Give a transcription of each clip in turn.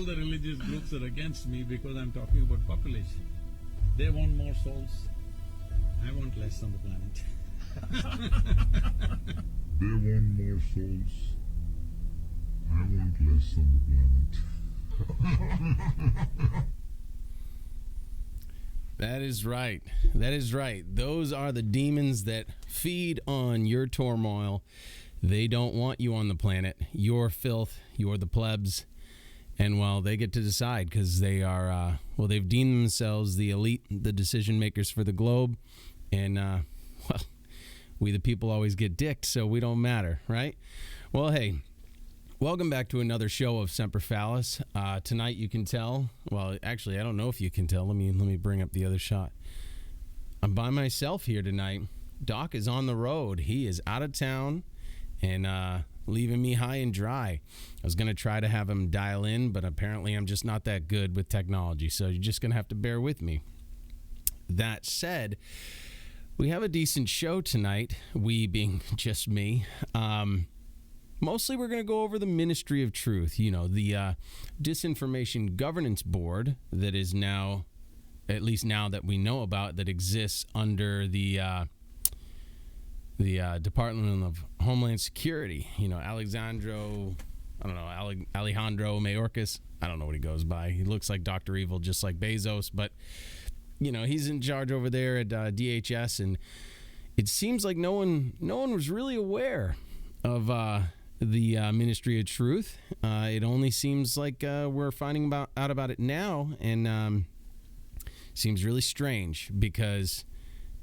all the religious groups are against me because I'm talking about population. They want more souls. I want less on the planet. They want more souls. I want less on the planet. That is right. That is right. Those are the demons that feed on your turmoil. They don't want you on the planet. You're filth. You're the plebs. And, well, they get to decide because they are, they've deemed themselves the elite, the decision makers for the globe. And, we the people always get dicked, so we don't matter, right? Well, hey, welcome back to another show of Semper Fallis. Tonight you can tell, well, actually, I don't know if you can tell. Let me bring up the other shot. I'm by myself here tonight. Doc is on the road. He is out of town and leaving me high and dry. I was going to try to have him dial in, but apparently I'm just not that good with technology, so you're just going to have to bear with me. That said, we have a decent show tonight, we being just me. Mostly we're going to go over the Ministry of Truth, the Disinformation Governance Board that is now, at least now that we know about, that exists under the Department of Homeland Security. Alejandro Mayorkas. I don't know what he goes by. He looks like Dr. Evil, just like Bezos, but he's in charge over there at DHS, and it seems like no one was really aware of the Ministry of Truth. It only seems like we're finding out about it now, and seems really strange because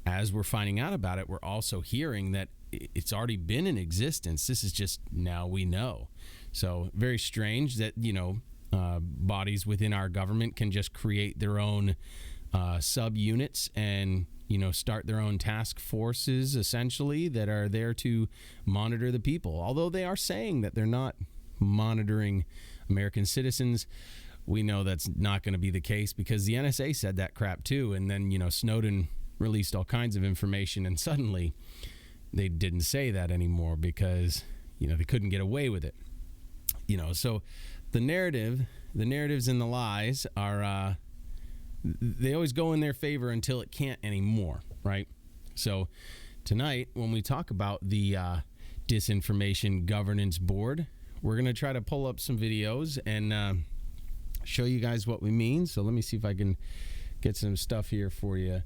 as we're finding out about it, we're also hearing that it's already been in existence. This is just now we know. So very strange that, bodies within our government can just create their own subunits and, start their own task forces, essentially, that are there to monitor the people. Although they are saying that they're not monitoring American citizens, we know that's not going to be the case because the NSA said that crap too. And then, Snowden released all kinds of information, and suddenly they didn't say that anymore because, they couldn't get away with it. So the narratives and the lies are, they always go in their favor until it can't anymore, right? So tonight, when we talk about the Disinformation Governance Board, we're going to try to pull up some videos and show you guys what we mean. So let me see if I can get some stuff here for you.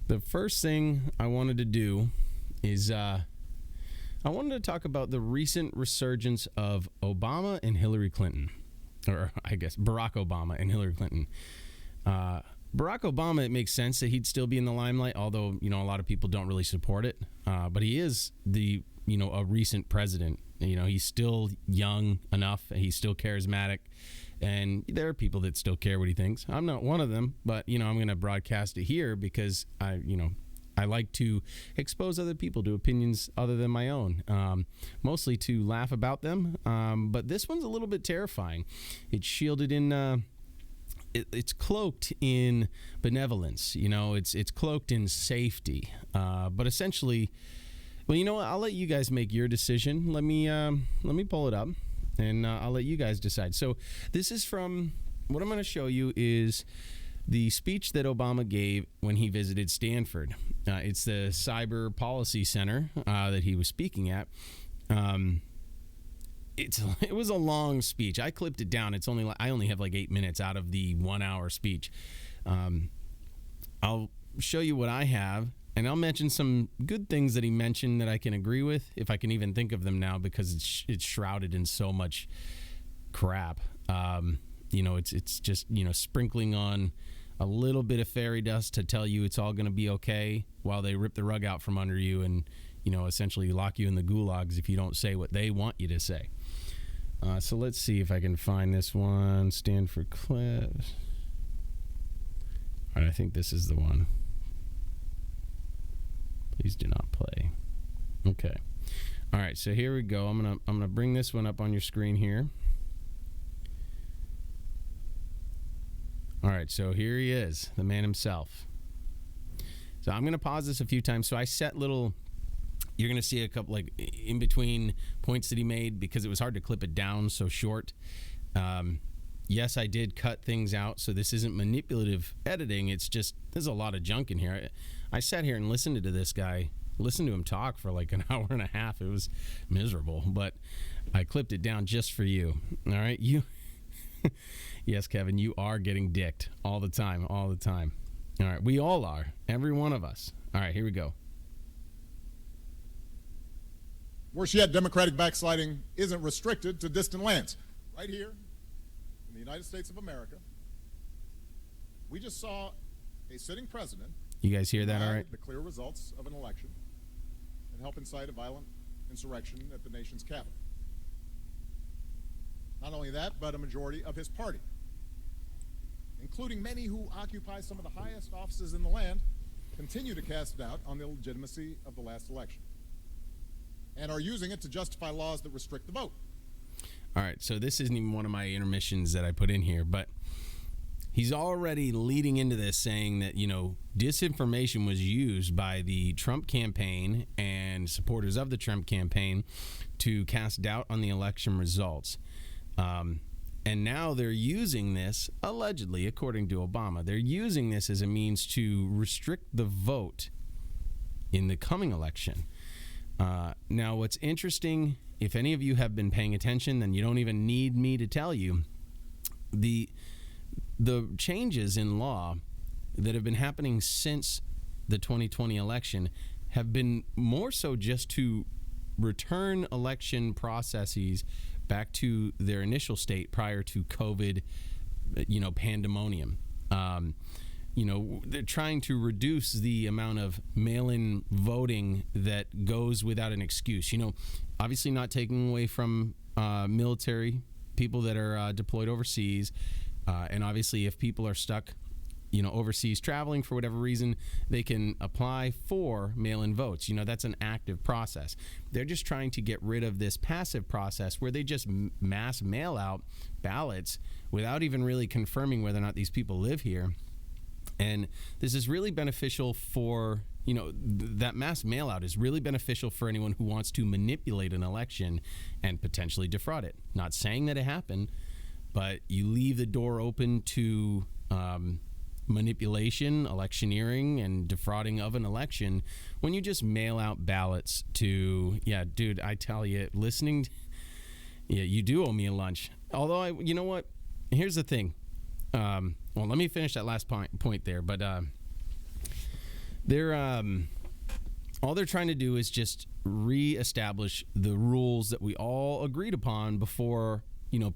The first thing I wanted to do is I wanted to talk about the recent resurgence of Obama and Hillary Clinton, or I guess Barack Obama and Hillary Clinton. Barack Obama, it makes sense that he'd still be in the limelight, although, a lot of people don't really support it. But he is a recent president. He's still young enough. He's still charismatic. And there are people that still care what he thinks. I'm not one of them, but, I'm going to broadcast it here because I like to expose other people to opinions other than my own, mostly to laugh about them. But this one's a little bit terrifying. It's shielded in... It's cloaked in benevolence, it's cloaked in safety. But essentially, well, what? I'll let you guys make your decision. Let me pull it up, and I'll let you guys decide. So this is from, what I'm going to show you is the speech that Obama gave when he visited Stanford. It's the Cyber Policy Center that he was speaking at. It was a long speech. I clipped it down. I only have like 8 minutes out of the 1 hour speech. I'll show you what I have, and I'll mention some good things that he mentioned that I can agree with, if I can even think of them now, because it's shrouded in so much crap. It's just sprinkling on a little bit of fairy dust to tell you it's all going to be okay while they rip the rug out from under you and essentially lock you in the gulags if you don't say what they want you to say. So let's see if I can find this one. Stanford clips. All right, I think this is the one. Please do not play. Okay. All right, so here we go. I'm gonna bring this one up on your screen here. All right, so here he is, the man himself. So I'm gonna pause this a few times. So I set little. You're going to see a couple, like, in between points that he made because it was hard to clip it down so short. Yes, I did cut things out, so this isn't manipulative editing. It's just there's a lot of junk in here. I sat here and listened to this guy, listened to him talk for like an hour and a half. It was miserable, but I clipped it down just for you. All right, you. Yes, Kevin, you are getting dicked all the time, all the time. All right, we all are, every one of us. All right, here we go. Worse yet, Democratic backsliding isn't restricted to distant lands. Right here in the United States of America, we just saw a sitting president. You guys hear that all right? The clear results of an election and help incite a violent insurrection at the nation's capital. Not only that, but a majority of his party, including many who occupy some of the highest offices in the land, continue to cast doubt on the legitimacy of the last election and are using it to justify laws that restrict the vote. All right, so this isn't even one of my intermissions that I put in here, but he's already leading into this saying that, you know, disinformation was used by the Trump campaign and supporters of the Trump campaign to cast doubt on the election results. And now they're using this, allegedly, according to Obama, they're using this as a means to restrict the vote in the coming election. Now, what's interesting, if any of you have been paying attention, then you don't even need me to tell you, the changes in law that have been happening since the 2020 election have been more so just to return election processes back to their initial state prior to COVID, pandemonium. They're trying to reduce the amount of mail-in voting that goes without an excuse. Obviously not taking away from military people that are deployed overseas. And obviously if people are stuck, overseas traveling for whatever reason, they can apply for mail-in votes. That's an active process. They're just trying to get rid of this passive process where they just mass mail out ballots without even really confirming whether or not these people live here. And this is really beneficial for, that mass mail out is really beneficial for anyone who wants to manipulate an election and potentially defraud it. Not saying that it happened, but you leave the door open to manipulation, electioneering, and defrauding of an election when you just mail out ballots to, dude, I tell you, you do owe me a lunch. Although, you know what? Here's the thing. Well, let me finish that last point there. But all they're trying to do is just reestablish the rules that we all agreed upon before,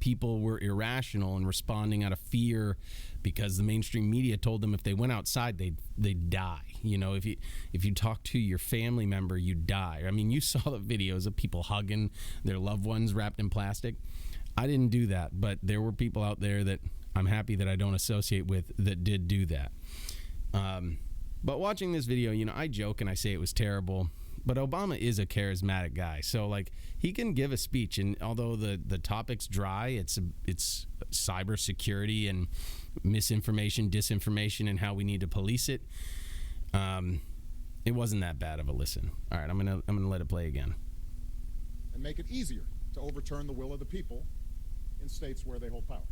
people were irrational and responding out of fear because the mainstream media told them if they went outside, they'd die. If you talk to your family member, you die. I mean, you saw the videos of people hugging their loved ones wrapped in plastic. I didn't do that, but there were people out there that I'm happy that I don't associate with that did do that. But watching this video, I joke and I say it was terrible, but Obama is a charismatic guy. So he can give a speech, and although the topic's dry, it's cybersecurity and misinformation, disinformation, and how we need to police it. It wasn't that bad of a listen. All right, I'm gonna let it play again. And make it easier to overturn the will of the people in states where they hold power.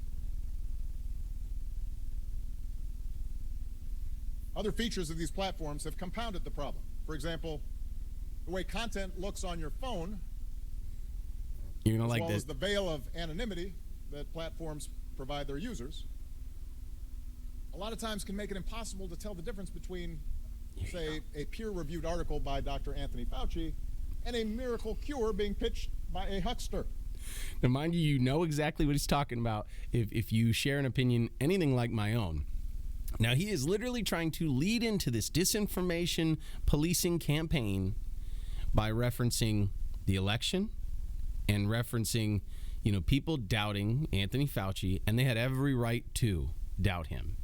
Other features of these platforms have compounded the problem. For example, the way content looks on your phone, you're gonna like as well this. as the veil of anonymity that platforms provide their users, a lot of times can make it impossible to tell the difference between, say, a peer-reviewed article by Dr. Anthony Fauci and a miracle cure being pitched by a huckster. Now, mind you, you know exactly what he's talking about if you share an opinion anything like my own. Now, he is literally trying to lead into this disinformation policing campaign by referencing the election and referencing, people doubting Anthony Fauci, and they had every right to doubt him.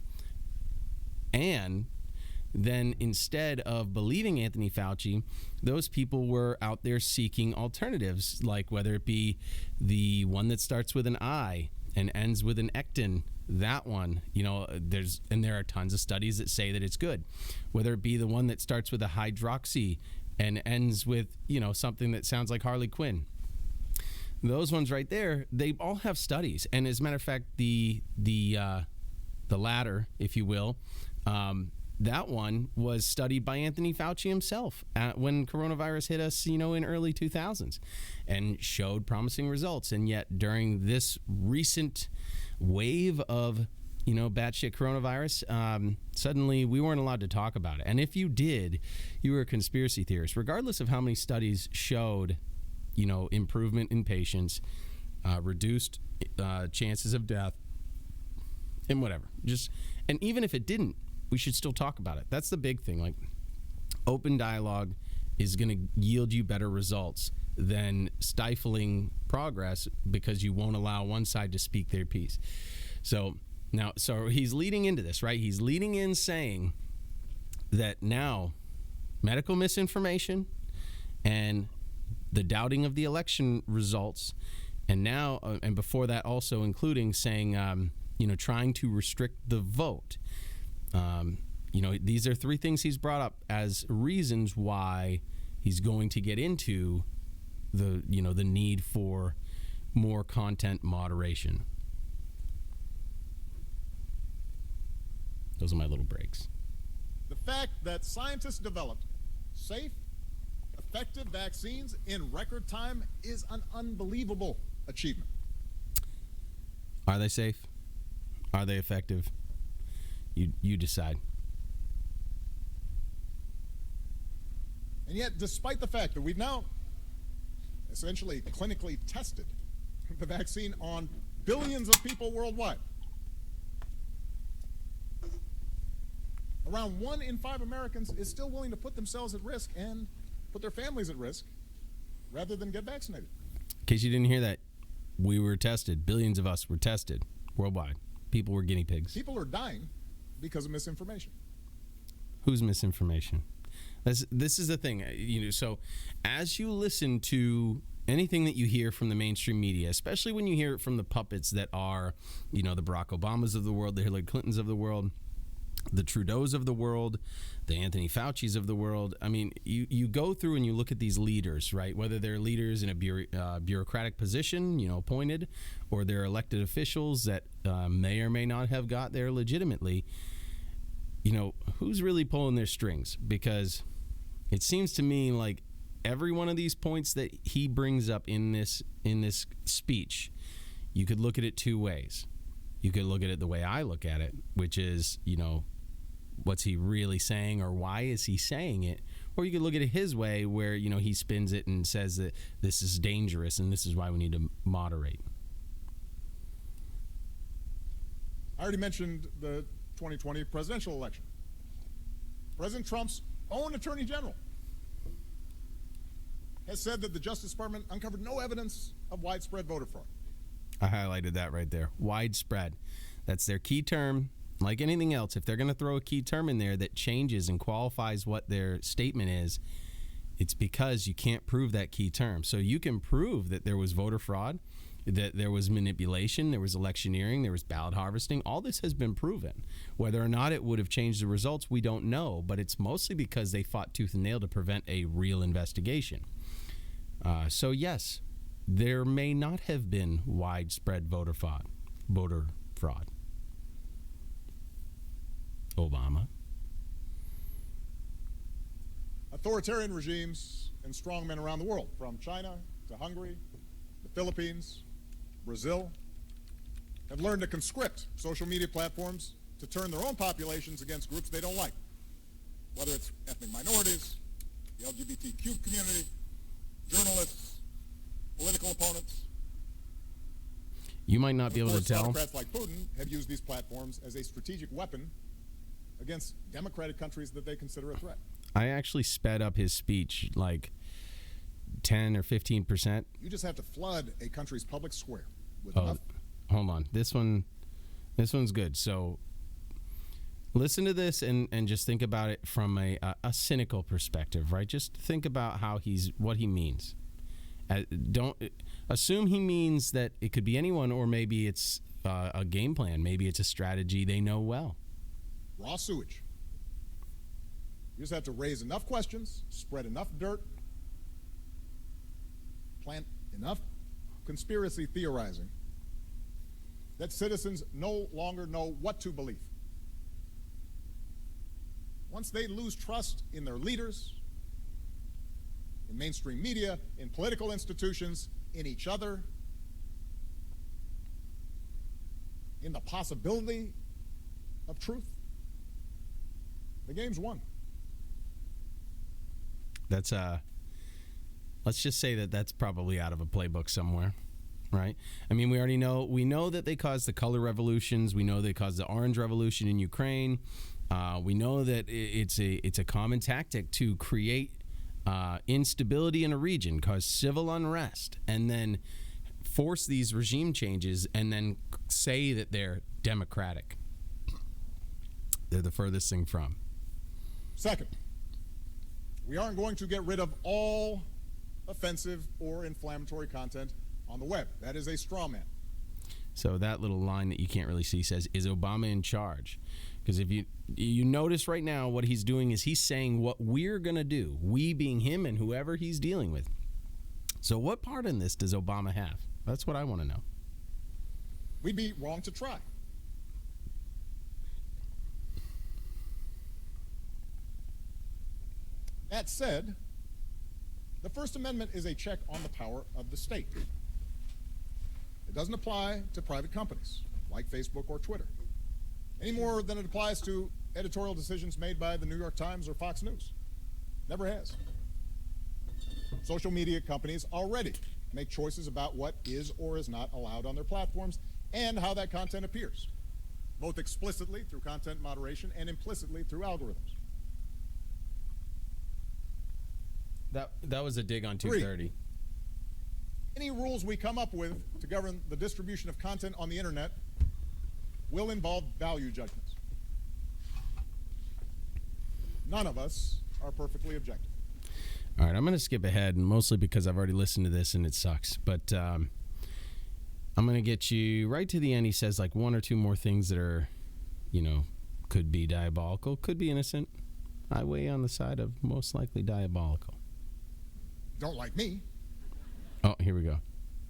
And then instead of believing Anthony Fauci, those people were out there seeking alternatives, like whether it be the one that starts with an I and ends with an ectin, that one, there are tons of studies that say that it's good. Whether it be the one that starts with a hydroxy and ends with, something that sounds like Harley Quinn. those ones right there, they all have studies. And as a matter of fact, the latter, if you will, that one was studied by Anthony Fauci himself when coronavirus hit us, in early 2000s, and showed promising results. And yet during this recent wave of, batshit coronavirus, suddenly we weren't allowed to talk about it. And if you did, you were a conspiracy theorist, regardless of how many studies showed, improvement in patients, reduced chances of death, and whatever. And even if it didn't, we should still talk about it. That's the big thing. Like, open dialogue is going to yield you better results than stifling progress because you won't allow one side to speak their piece. So he's leading into this, right? He's leading in saying that now medical misinformation and the doubting of the election results, and now and before that also including saying trying to restrict the vote. These are three things he's brought up as reasons why he's going to get into the need for more content moderation. Those are my little breaks. The fact that scientists developed safe, effective vaccines in record time is an unbelievable achievement. Are they safe? Are they effective? You decide. And yet, despite the fact that we've now essentially clinically tested the vaccine on billions of people worldwide, around 1 in 5 Americans is still willing to put themselves at risk and put their families at risk rather than get vaccinated. In case you didn't hear that, we were tested. Billions of us were tested worldwide. People were guinea pigs. People are dying because of misinformation. Who's misinformation? This is the thing. So as you listen to anything that you hear from the mainstream media, especially when you hear it from the puppets that are, the Barack Obamas of the world, the Hillary Clintons of the world, the Trudeaus of the world, the Anthony Faucis of the world. I mean, you go through and you look at these leaders, right? Whether they're leaders in a bureaucratic position, appointed, or they're elected officials that may or may not have got there legitimately. Who's really pulling their strings? Because it seems to me like every one of these points that he brings up in this speech, you could look at it two ways. You could look at it the way I look at it, which is, what's he really saying, or why is he saying it? Or you could look at it his way, where, he spins it and says that this is dangerous and this is why we need to moderate. I already mentioned the 2020 presidential election. President Trump's own Attorney General has said that the Justice Department uncovered no evidence of widespread voter fraud. I highlighted that right there. Widespread. That's their key term. Like anything else, if they're going to throw a key term in there that changes and qualifies what their statement is, it's because you can't prove that key term. So you can prove that there was voter fraud, that there was manipulation, there was electioneering, there was ballot harvesting. All this has been proven. Whether or not it would have changed the results, we don't know. But it's mostly because they fought tooth and nail to prevent a real investigation. So yes, there may not have been widespread voter fraud. Obama. Authoritarian regimes and strongmen around the world, from China to Hungary, the Philippines, Brazil, have learned to conscript social media platforms to turn their own populations against groups they don't like, whether it's ethnic minorities, the LGBTQ community, journalists, political opponents. You might not be able to tell. Autocrats like Putin have used these platforms as a strategic weapon against democratic countries that they consider a threat. I actually sped up his speech like 10 or 15%. You just have to flood a country's public square with enough. Hold on. This one's good. So listen to this and just think about it from a cynical perspective, right? Just think about what he means. Don't assume he means that it could be anyone, or maybe it's a game plan. Maybe it's a strategy they know well. Raw sewage. You just have to raise enough questions, spread enough dirt, plant enough conspiracy theorizing that citizens no longer know what to believe. Once they lose trust in their leaders, in mainstream media, in political institutions, in each other, in the possibility of truth, the game's won. That's let's just say that that's probably out of a playbook somewhere, right? I mean, we know that they caused the color revolutions. We know they caused the orange revolution in Ukraine. We know that it's a common tactic to create instability in a region, cause civil unrest, and then force these regime changes, and then say that they're democratic. They're the furthest thing from. Second, we aren't going to get rid of all offensive or inflammatory content on the web. That is a straw man. So that little line that you can't really see says, "Is Obama in charge?" Because if you notice right now, what he's doing is he's saying what we're going to do, we being him and whoever he's dealing with. So what part in this does Obama have? That's what I want to know. We'd be wrong to try. That said, the First Amendment is a check on the power of the state. It doesn't apply to private companies like Facebook or Twitter, any more than it applies to editorial decisions made by the New York Times or Fox News. Never has. Social media companies already make choices about what is or is not allowed on their platforms and how that content appears, both explicitly through content moderation and implicitly through algorithms. That was a dig on 230. Any rules we come up with to govern the distribution of content on the internet will involve value judgments. None of us are perfectly objective. All right, I'm going to skip ahead, and mostly because I've already listened to this and it sucks. But I'm going to get you right to the end. He says like one or two more things that are, could be diabolical, could be innocent. I weigh on the side of most likely diabolical. Don't like me. Oh, here we go.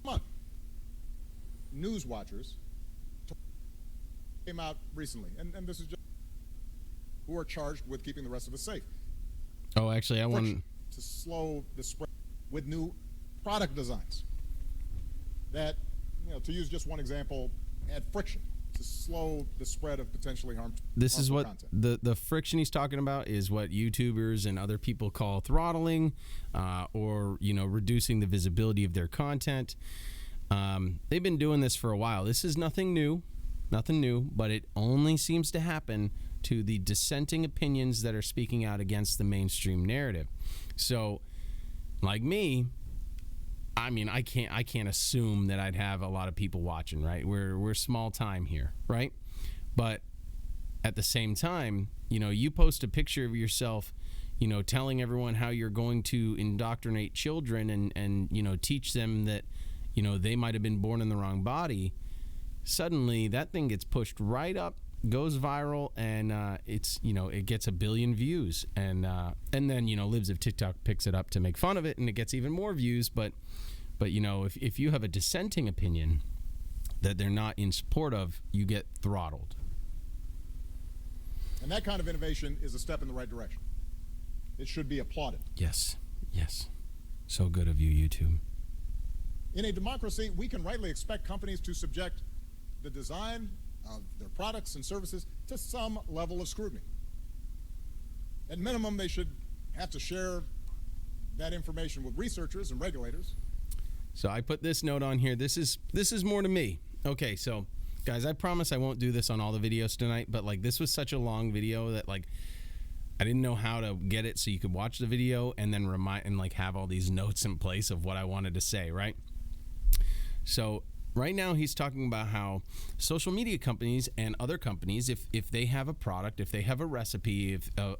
Come on. News watchers came out recently, and this is just who are charged with keeping the rest of us safe. Oh, actually, I want to slow the spread with new product designs that, to use just one example, add friction to slow the spread of potentially harmful content. This is what the friction he's talking about is what YouTubers and other people call throttling, or reducing the visibility of their content. They've been doing this for a while. This is nothing new, but it only seems to happen to the dissenting opinions that are speaking out against the mainstream narrative. So, like me, I mean, I can't assume that I'd have a lot of people watching, right? We're small time here, right? But at the same time, you post a picture of yourself, telling everyone how you're going to indoctrinate children and teach them that, they might have been born in the wrong body. Suddenly, that thing gets pushed right up, goes viral, and it gets 1 billion views, and then Libs of TikTok picks it up to make fun of it, and it gets even more views. But if you have a dissenting opinion that they're not in support of, you get throttled. And that kind of innovation is a step in the right direction. It should be applauded. Yes. So good of you, YouTube. In a democracy, we can rightly expect companies to subject the design of their products and services to some level of scrutiny. At minimum, they should have to share that information with researchers and regulators. So I put this note on here. This is more to me. Okay, so guys, I promise I won't do this on all the videos tonight, but this was such a long video that I didn't know how to get it so you could watch the video and then remind and have all these notes in place of what I wanted to say, right? So right now he's talking about how social media companies and other companies, if they have a product, if they have a recipe, a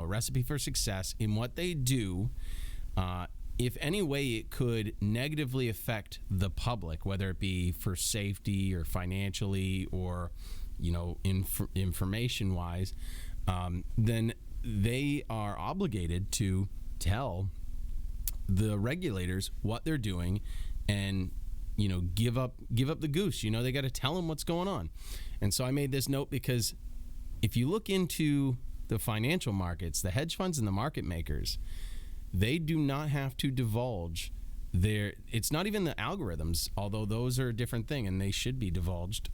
recipe for success in what they do, if any way it could negatively affect the public, whether it be for safety or financially or information wise, then they are obligated to tell the regulators what they're doing and give up the goose. They got to tell them what's going on. And so I made this note because if you look into the financial markets, the hedge funds and the market makers, they do not have to divulge it's not even the algorithms, although those are a different thing and they should be divulged.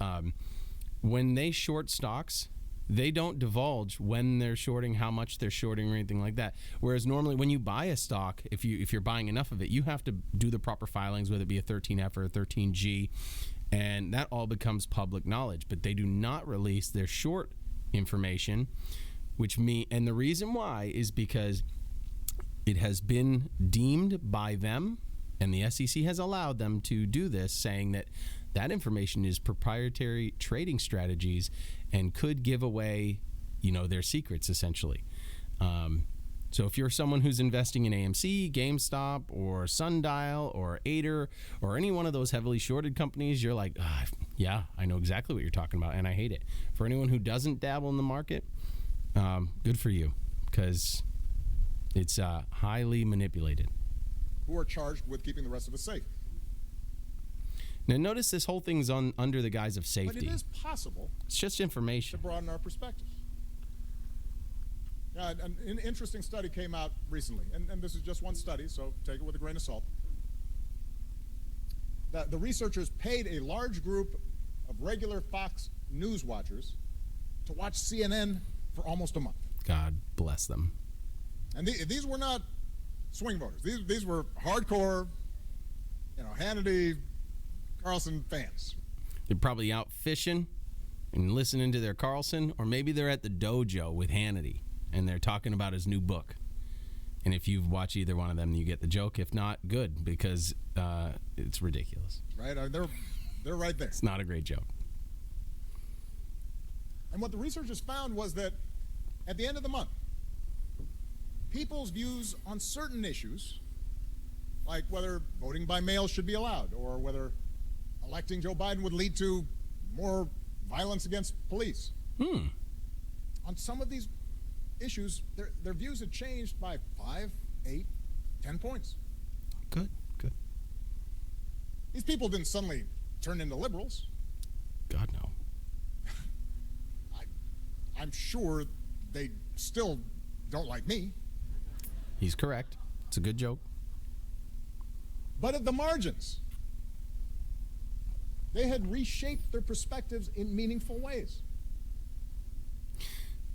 When they short stocks, they don't divulge when they're shorting, how much they're shorting, or anything like that. Whereas normally when you buy a stock, if you're buying enough of it, you have to do the proper filings, whether it be a 13F or a 13G, and that all becomes public knowledge. But they do not release their short information, and the reason why is because it has been deemed by them, and the SEC has allowed them to do this, saying that information is proprietary trading strategies and could give away, their secrets, essentially. So if you're someone who's investing in AMC, GameStop, or Sundial, or Ader, or any one of those heavily shorted companies, you're like, yeah, I know exactly what you're talking about, and I hate it. For anyone who doesn't dabble in the market, good for you, because it's highly manipulated. Who are charged with keeping the rest of us safe. Now, notice this whole thing's under the guise of safety. But it is possible. It's just To information. broaden our perspective. Now, an interesting study came out recently, and this is just one study, so take it with a grain of salt. The researchers paid a large group of regular Fox News watchers to watch CNN for almost a month. God bless them. And these were not swing voters. These were hardcore, Hannity, Carlson fans. They're probably out fishing and listening to their Carlson, or maybe they're at the dojo with Hannity and they're talking about his new book. And if you've watched either one of them, you get the joke. If not, good, because it's ridiculous. Right? They're right there. It's not a great joke. And what the researchers found was that at the end of the month, people's views on certain issues, like whether voting by mail should be allowed, or whether electing Joe Biden would lead to more violence against police. On some of these issues, their views had changed by 5, 8, 10 points. Good. These people didn't suddenly turn into liberals. God, no. I'm sure they still don't like me. He's correct. It's a good joke. But at the margins, they had reshaped their perspectives in meaningful ways.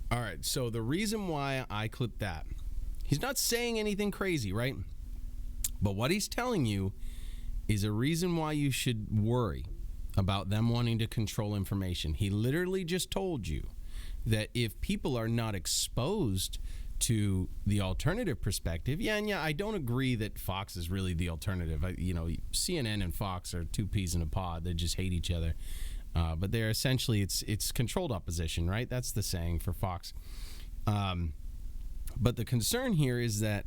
All right, so the reason why I clipped that, he's not saying anything crazy, right? But what he's telling you is a reason why you should worry about them wanting to control information. He literally just told you that if people are not exposed to the alternative perspective, yeah, I don't agree that Fox is really the alternative. CNN and Fox are two peas in a pod. They just hate each other. But they're essentially, it's controlled opposition, right? That's the saying for Fox. But the concern here is that,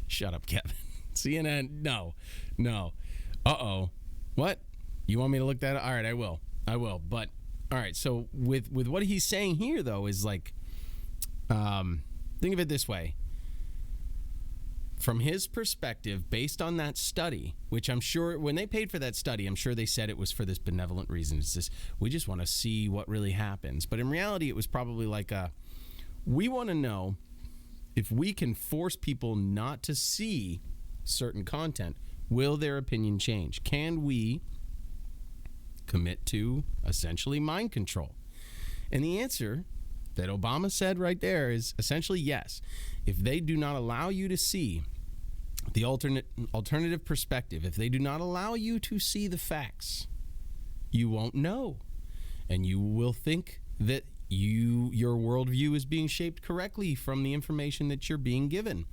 shut up, Kevin. CNN, no. Uh-oh. What? You want me to look that up? All right, I will. But, all right, so with what he's saying here, though, is like, think of it this way. From his perspective, based on that study, which I'm sure when they paid for that study, I'm sure they said it was for this benevolent reason. It's just, we just want to see what really happens. But in reality, it was probably like we want to know if we can force people not to see certain content, will their opinion change? Can we commit to essentially mind control? And the answer that Obama said right there is essentially yes. If they do not allow you to see the alternative perspective, if they do not allow you to see the facts, you won't know. And you will think that your worldview is being shaped correctly from the information that you're being given.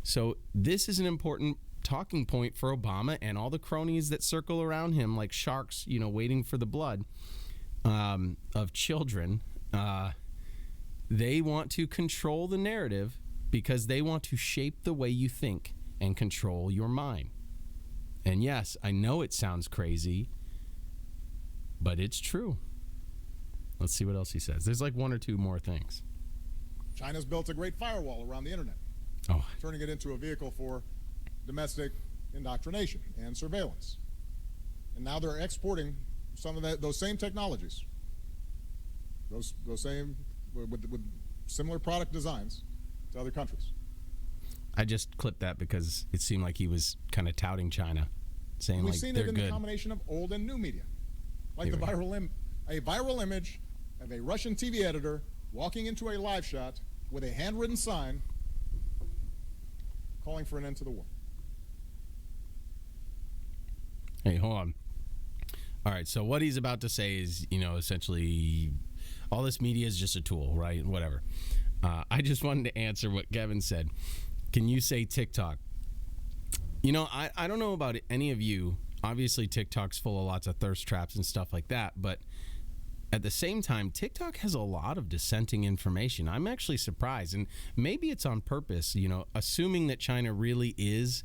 So this is an important talking point for Obama and all the cronies that circle around him like sharks, waiting for the blood of children. They want to control the narrative because they want to shape the way you think and control your mind. And yes, I know it sounds crazy, but it's true. Let's see what else he says. There's like one or two more things. China's built a great firewall around the internet, Oh, turning it into a vehicle for domestic indoctrination and surveillance. And now they're exporting some of those same technologies, those same with similar product designs to other countries. I just clipped that because it seemed like he was kind of touting China, saying We've like seen they're it in good. the combination of old and new media, like Here the we go. a viral image of a Russian TV editor walking into a live shot with a handwritten sign calling for an end to the war. Hey, hold on. All right, so what he's about to say is, essentially all this media is just a tool, right? Whatever. I just wanted to answer what Kevin said. Can you say TikTok? I don't know about any of you. Obviously, TikTok's full of lots of thirst traps and stuff like that, but at the same time, TikTok has a lot of dissenting information. I'm actually surprised, and maybe it's on purpose, assuming that China really is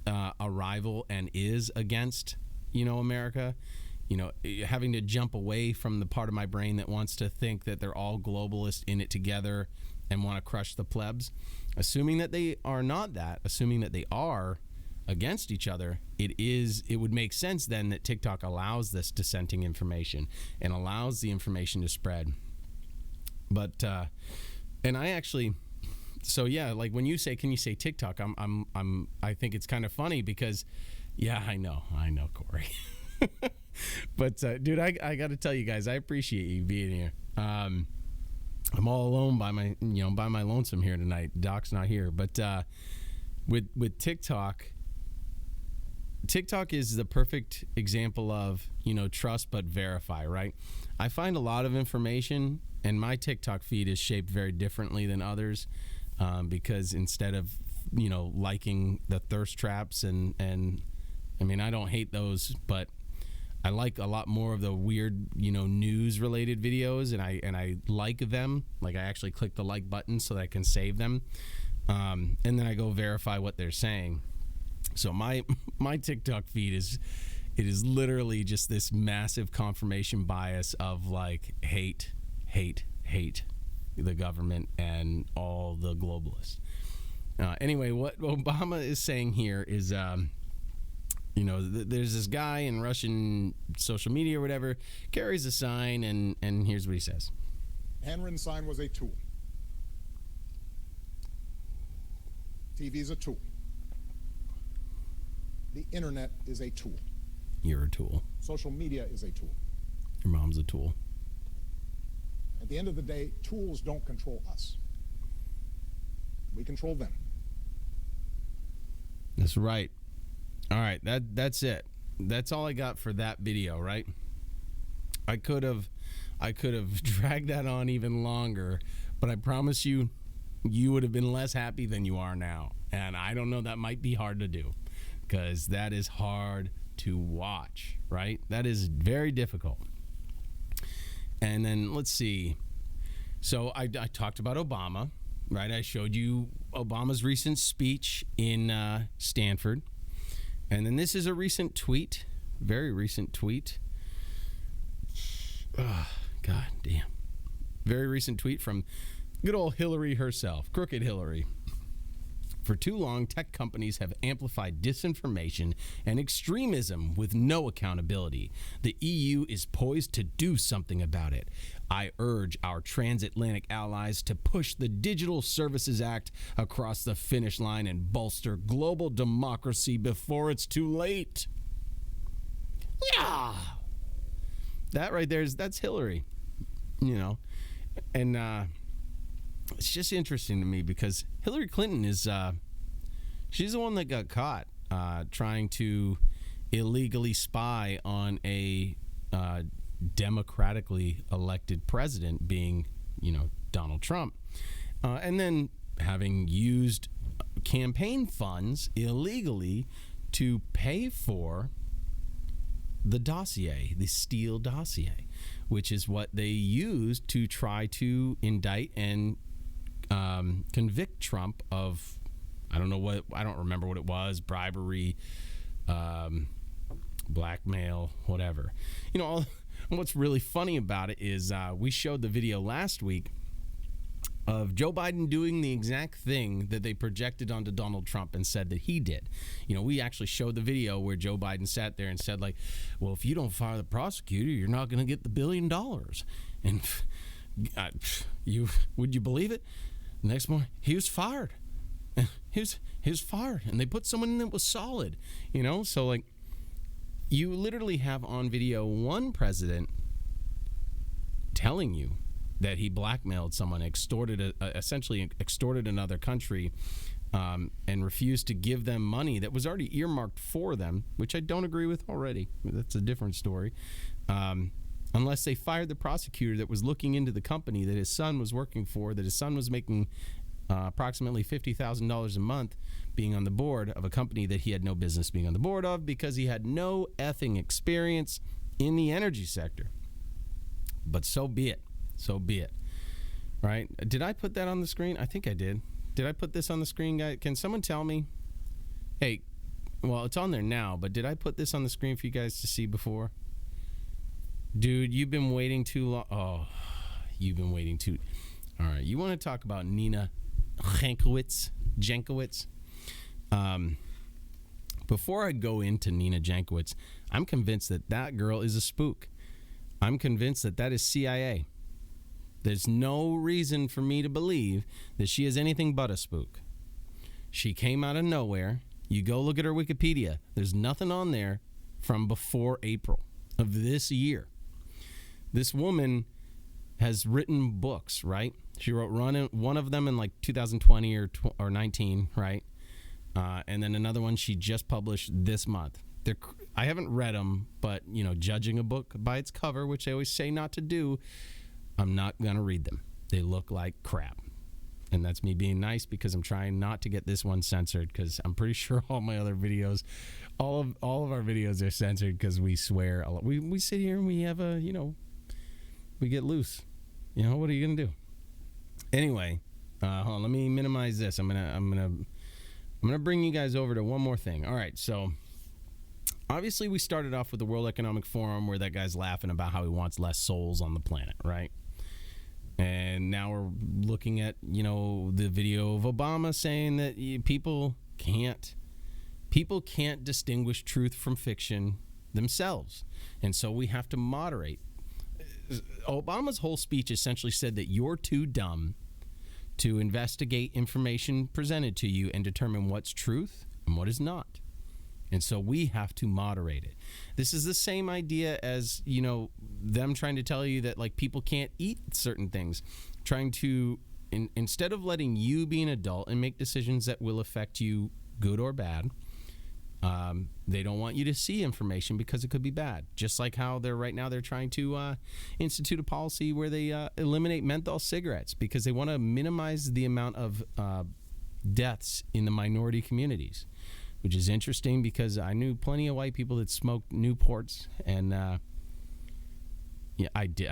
a rival and is against, America, having to jump away from the part of my brain that wants to think that they're all globalists in it together and want to crush the plebs. Assuming that they are not that, assuming that they are against each other, it would make sense then that TikTok allows this dissenting information and allows the information to spread. But and I actually, so yeah, like when you say, can you say TikTok? I think it's kind of funny because, yeah, I know, Corey. But dude, I got to tell you guys, I appreciate you being here. I'm all alone by my lonesome here tonight. Doc's not here, but with TikTok is the perfect example of, trust but verify, right? I find a lot of information, and my TikTok feed is shaped very differently than others because instead of, liking the thirst traps and I mean, I don't hate those, but I like a lot more of the weird, news related videos, and I like them. Like, I actually click the like button so that I can save them. And then I go verify what they're saying. So my TikTok feed is literally just this massive confirmation bias of like hate the government and all the globalists. Anyway, what Obama is saying here is, there's this guy in Russian social media or whatever, carries a sign, and here's what he says. Handwritten sign was a tool. TV is a tool. The internet is a tool. You're a tool. Social media is a tool. Your mom's a tool. At the end of the day, tools don't control us. We control them. That's right. All right, that's it. That's all I got for that video, right? I could have dragged that on even longer, but I promise you would have been less happy than you are now. And I don't know, that might be hard to do because that is hard to watch, right? That is very difficult. And then let's see. So I talked about Obama, right? I showed you Obama's recent speech in Stanford. And then this is a recent tweet, very recent tweet. Oh, God damn. Very recent tweet from good old Hillary herself, Crooked Hillary. For too long, tech companies have amplified disinformation and extremism with no accountability. The EU is poised to do something about it. I urge our transatlantic allies to push the Digital Services Act across the finish line and bolster global democracy before it's too late. Yeah. That right there that's Hillary. And it's just interesting to me because Hillary Clinton is she's the one that got caught trying to illegally spy on a democratically elected president, being Donald Trump, and then having used campaign funds illegally to pay for the dossier, the Steele dossier, which is what they used to try to indict and convict Trump of, I don't remember what it was, bribery, blackmail, whatever. What's really funny about it is we showed the video last week, of Joe Biden doing the exact thing that they projected onto Donald Trump and said that he did. You know, we actually showed the video where Joe Biden sat there and said, like, well, if you don't fire the prosecutor, you're not going to get the $1 billion. And would you believe it? The next morning, he was fired. He was fired. And they put someone in that was solid, you know? So, like, you literally have on video one president telling you that he blackmailed someone, essentially extorted another country, and refused to give them money that was already earmarked for them, which I don't agree with already. That's a different story. Unless they fired the prosecutor that was looking into the company that his son was working for, that his son was making approximately $50,000 a month being on the board of a company that he had no business being on the board of because he had no effing experience in the energy sector. But so be it. So be it. Right? Did I put that on the screen? I think I did. Did I put this on the screen, guys? Can someone tell me? Hey, well, it's on there now, but did I put this on the screen for you guys to see before? Dude, you've been waiting too long. Oh, you've been waiting too. All right. You want to talk about Nina Jankowicz? Before I go into Nina Jankowicz, I'm convinced that that girl is a spook. I'm convinced that that is CIA. There's no reason for me to believe that she is anything but a spook. She came out of nowhere. You go look at her Wikipedia. There's nothing on there from before April of this year. This woman has written books, right? She wrote one of them in like 2020 or 19, right? And then another one she just published this month. I haven't read them, but, you know, judging a book by its cover, which they always say not to do, I'm not going to read them. They look like crap. And that's me being nice because I'm trying not to get this one censored because I'm pretty sure all my other videos, all of our videos are censored because we swear a lot. We sit here and we have we get loose. You know, what are you going to do? Anyway, hold on, let me minimize this. I'm going to bring you guys over to one more thing. All right, so obviously we started off with the World Economic Forum where that guy's laughing about how he wants less souls on the planet, right? And now we're looking at, the video of Obama saying that people can't distinguish truth from fiction themselves. And so we have to moderate. Obama's whole speech essentially said that you're too dumb to investigate information presented to you and determine what's truth and what is not. And so we have to moderate it. This is the same idea as, them trying to tell you that, like, people can't eat certain things. Trying to, instead of letting you be an adult and make decisions that will affect you good or bad, they don't want you to see information because it could be bad. Just like how they're trying to institute a policy where they eliminate menthol cigarettes because they want to minimize the amount of deaths in the minority communities. Which is interesting because I knew plenty of white people that smoked Newports, and I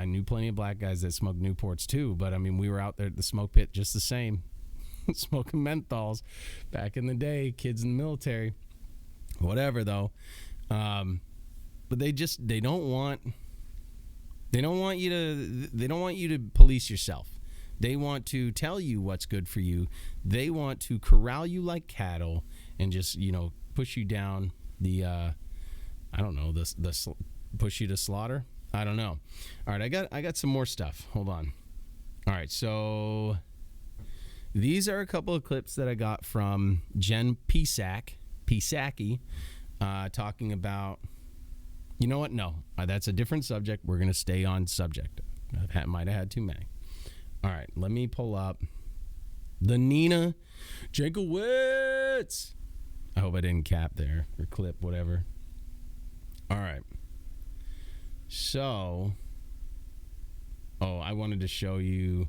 knew plenty of black guys that smoked Newports too. But I mean, we were out there at the smoke pit just the same, smoking menthols back in the day. Kids in the military, whatever though. But they don't want you to police yourself. They want to tell you what's good for you. They want to corral you like cattle and just, push you down the, push you to slaughter. I don't know. All right, I got some more stuff. Hold on. All right, so these are a couple of clips that I got from Jen Psaki, talking about, you know what? No, that's a different subject. We're going to stay on subject. I might have had too many. All right, let me pull up the Nina Jankowicz. I hope I didn't cap there or clip, whatever. All right. So, I wanted to show you.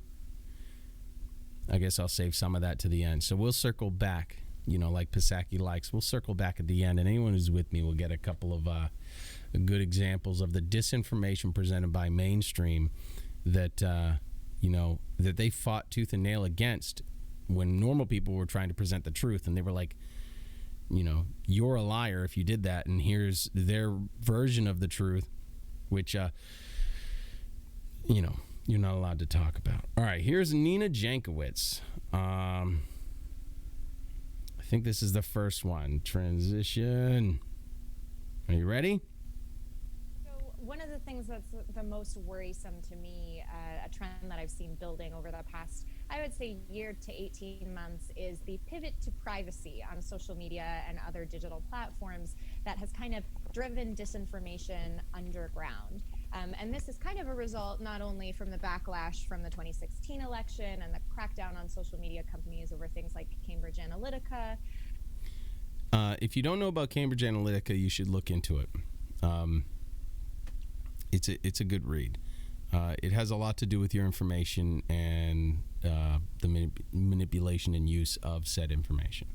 I guess I'll save some of that to the end. So we'll circle back, like Psaki likes. We'll circle back at the end, and anyone who's with me will get a couple of good examples of the disinformation presented by mainstream that, that they fought tooth and nail against when normal people were trying to present the truth, and they were like, you're a liar if you did that, and here's their version of the truth, which, you you're not allowed to talk about. All right, here's Nina Jankowicz. I think this is the first one. Transition. Are you ready? So one of the things that's the most worrisome to me, a trend that I've seen building over the past, I would say, year to 18 months, is the pivot to privacy on social media and other digital platforms that has kind of driven disinformation underground. And this is kind of a result not only from the backlash from the 2016 election and the crackdown on social media companies over things like Cambridge Analytica. If you don't know about Cambridge Analytica, you should look into it. It's a good read. It has a lot to do with your information and the manipulation and use of said information.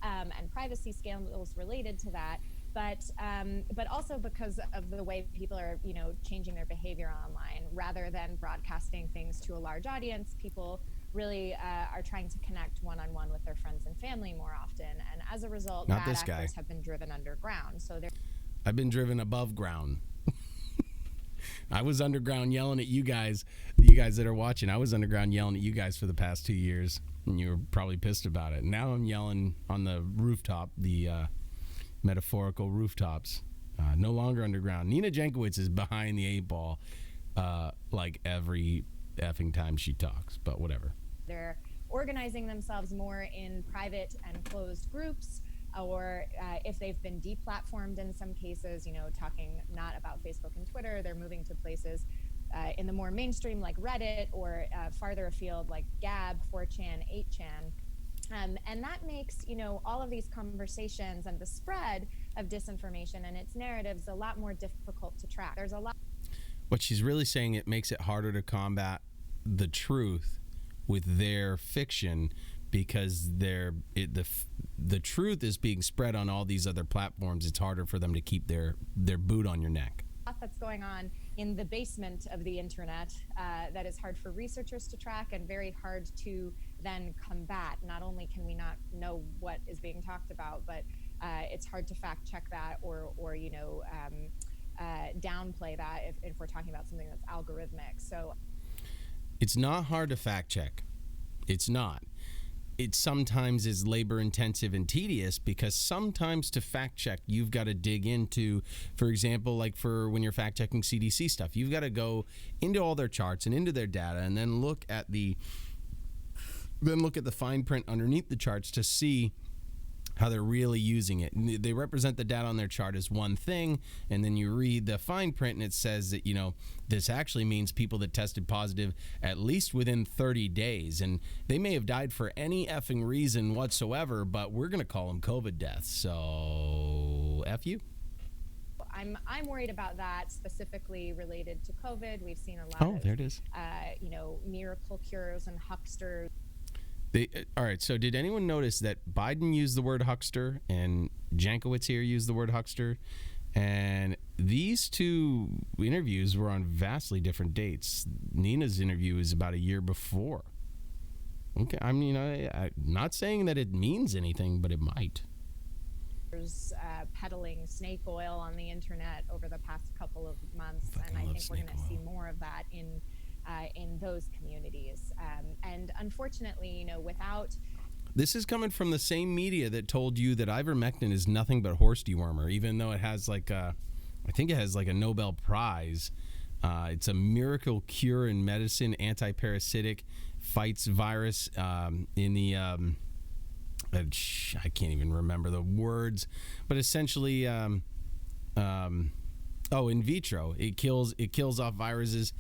And privacy scandals related to that, but also because of the way people are, changing their behavior online. Rather than broadcasting things to a large audience, people really are trying to connect one-on-one with their friends and family more often, and as a result, bad actors have been driven underground. So I've been driven above ground. I was underground yelling at you guys that are watching. I was underground yelling at you guys for the past 2 years, and you were probably pissed about it. Now I'm yelling on the rooftop, the metaphorical rooftops. No longer underground. Nina Jankowicz is behind the 8 ball like every effing time she talks, but whatever. They're organizing themselves more in private and closed groups, or if they've been deplatformed in some cases, talking not about Facebook and Twitter, they're moving to places in the more mainstream like Reddit, or farther afield like Gab, 4chan, 8chan. And that makes, all of these conversations and the spread of disinformation and its narratives a lot more difficult to track. There's a lot. What she's really saying, it makes it harder to combat the truth with their fiction, because the truth is being spread on all these other platforms. It's harder for them to keep their boot on your neck. That's going on in the basement of the internet that is hard for researchers to track and very hard to then combat. Not only can we not know what is being talked about, but it's hard to fact check that or downplay that if we're talking about something that's algorithmic. So it's not hard to fact check. It's not. It sometimes is labor intensive and tedious, because sometimes to fact check, you've got to dig into, for example, like for when you're fact checking CDC stuff, you've got to go into all their charts and into their data, and then look at the fine print underneath the charts to see how they're really using it. And they represent the data on their chart as one thing, and then you read the fine print and it says that, this actually means people that tested positive at least within 30 days. And they may have died for any effing reason whatsoever, but we're going to call them COVID deaths. So, F you. I'm worried about that, specifically related to COVID. We've seen a lot of, there it is. Miracle cures and hucksters. All right, so did anyone notice that Biden used the word huckster and Jankowicz here used the word huckster? And these two interviews were on vastly different dates. Nina's interview is about a year before. Okay, I mean, I'm not saying that it means anything, but it might. Peddling snake oil on the internet over the past couple of months, and I think we're going to see more of that in those communities. And unfortunately, without... This is coming from the same media that told you that ivermectin is nothing but horse dewormer, even though it has I think it has a Nobel Prize. It's a miracle cure in medicine, anti-parasitic, fights virus in the... I can't even remember the words, but essentially... in vitro. It kills off viruses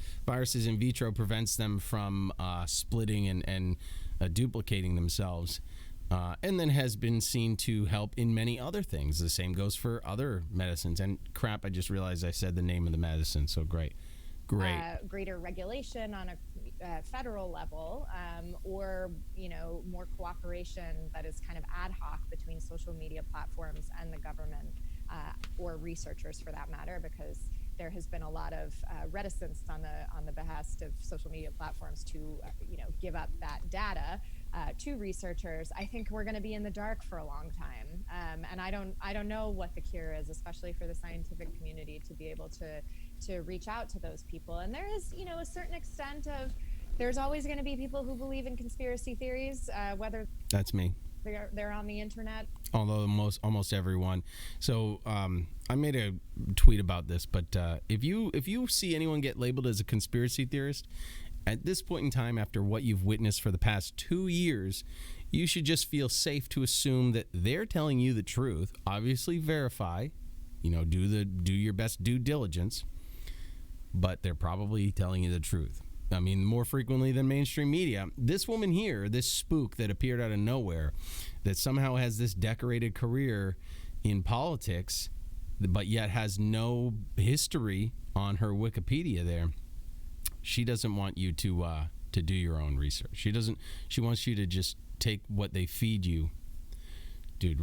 in vitro, prevents them from splitting and duplicating themselves, and then has been seen to help in many other things. The same goes for other medicines. And crap, I just realized I said the name of the medicine. So great. Greater regulation on a federal level, or more cooperation that is kind of ad hoc between social media platforms and the government, or researchers for that matter, because there has been a lot of reticence on the behest of social media platforms to give up that data to researchers. I think we're going to be in the dark for a long time, and and I don't know what the cure is, especially for the scientific community to be able to reach out to those people. And there is, a certain extent of, there's always going to be people who believe in conspiracy theories, whether That's me. they're on the internet. Although almost everyone. So I made a tweet about this, but if you see anyone get labeled as a conspiracy theorist, at this point in time, after what you've witnessed for the past 2 years, you should just feel safe to assume that they're telling you the truth. Obviously, verify. Do your best due diligence, but they're probably telling you the truth. I mean, more frequently than mainstream media. This woman here, this spook that appeared out of nowhere, that somehow has this decorated career in politics, but yet has no history on her Wikipedia there. She doesn't want you to do your own research. She wants you to just take what they feed you. Dude,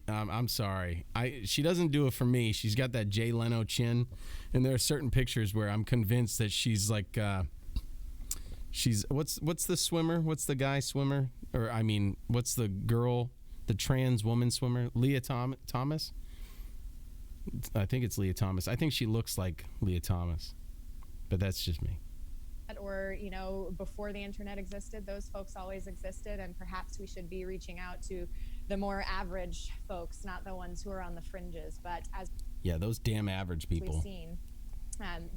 I'm sorry. She doesn't do it for me. She's got that Jay Leno chin, and there are certain pictures where I'm convinced that she's like, what's the swimmer? What's the guy swimmer? Or I mean, what's the girl, the trans woman swimmer? Leah Thomas. I think it's Leah Thomas. I think she looks like Leah Thomas, but that's just me. Or, before the internet existed, those folks always existed, and perhaps we should be reaching out to the more average folks, not the ones who are on the fringes. But as those damn average people. we've seen,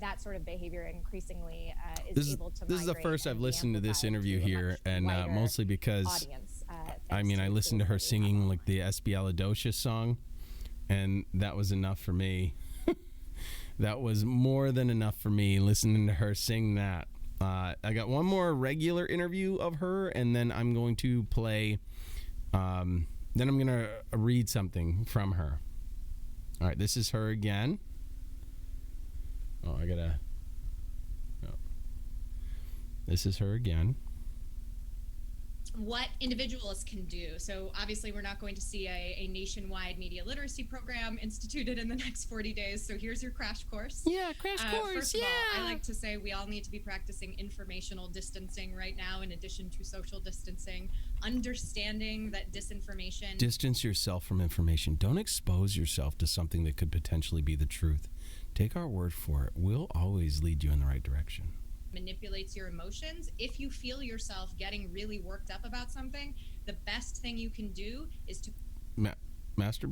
that sort of behavior increasingly is able to. This is the first I've listened to this interview here, and mostly because audience, I listened to her singing like the Espialidocious song, and that was enough for me. That was more than enough for me, listening to her sing that. I got one more regular interview of her, and then I'm going to play. Then I'm going to read something from her. All right, this is her again. This is her again. What individuals can do. So obviously we're not going to see a nationwide media literacy program instituted in the next 40 days. So here's your crash course. Yeah, crash course. First of all, I like to say we all need to be practicing informational distancing right now, in addition to social distancing, understanding that disinformation. Distance yourself from information. Don't expose yourself to something that could potentially be the truth. Take our word for it. We'll always lead you in the right direction. Manipulates your emotions. If you feel yourself getting really worked up about something, the best thing you can do is to Master,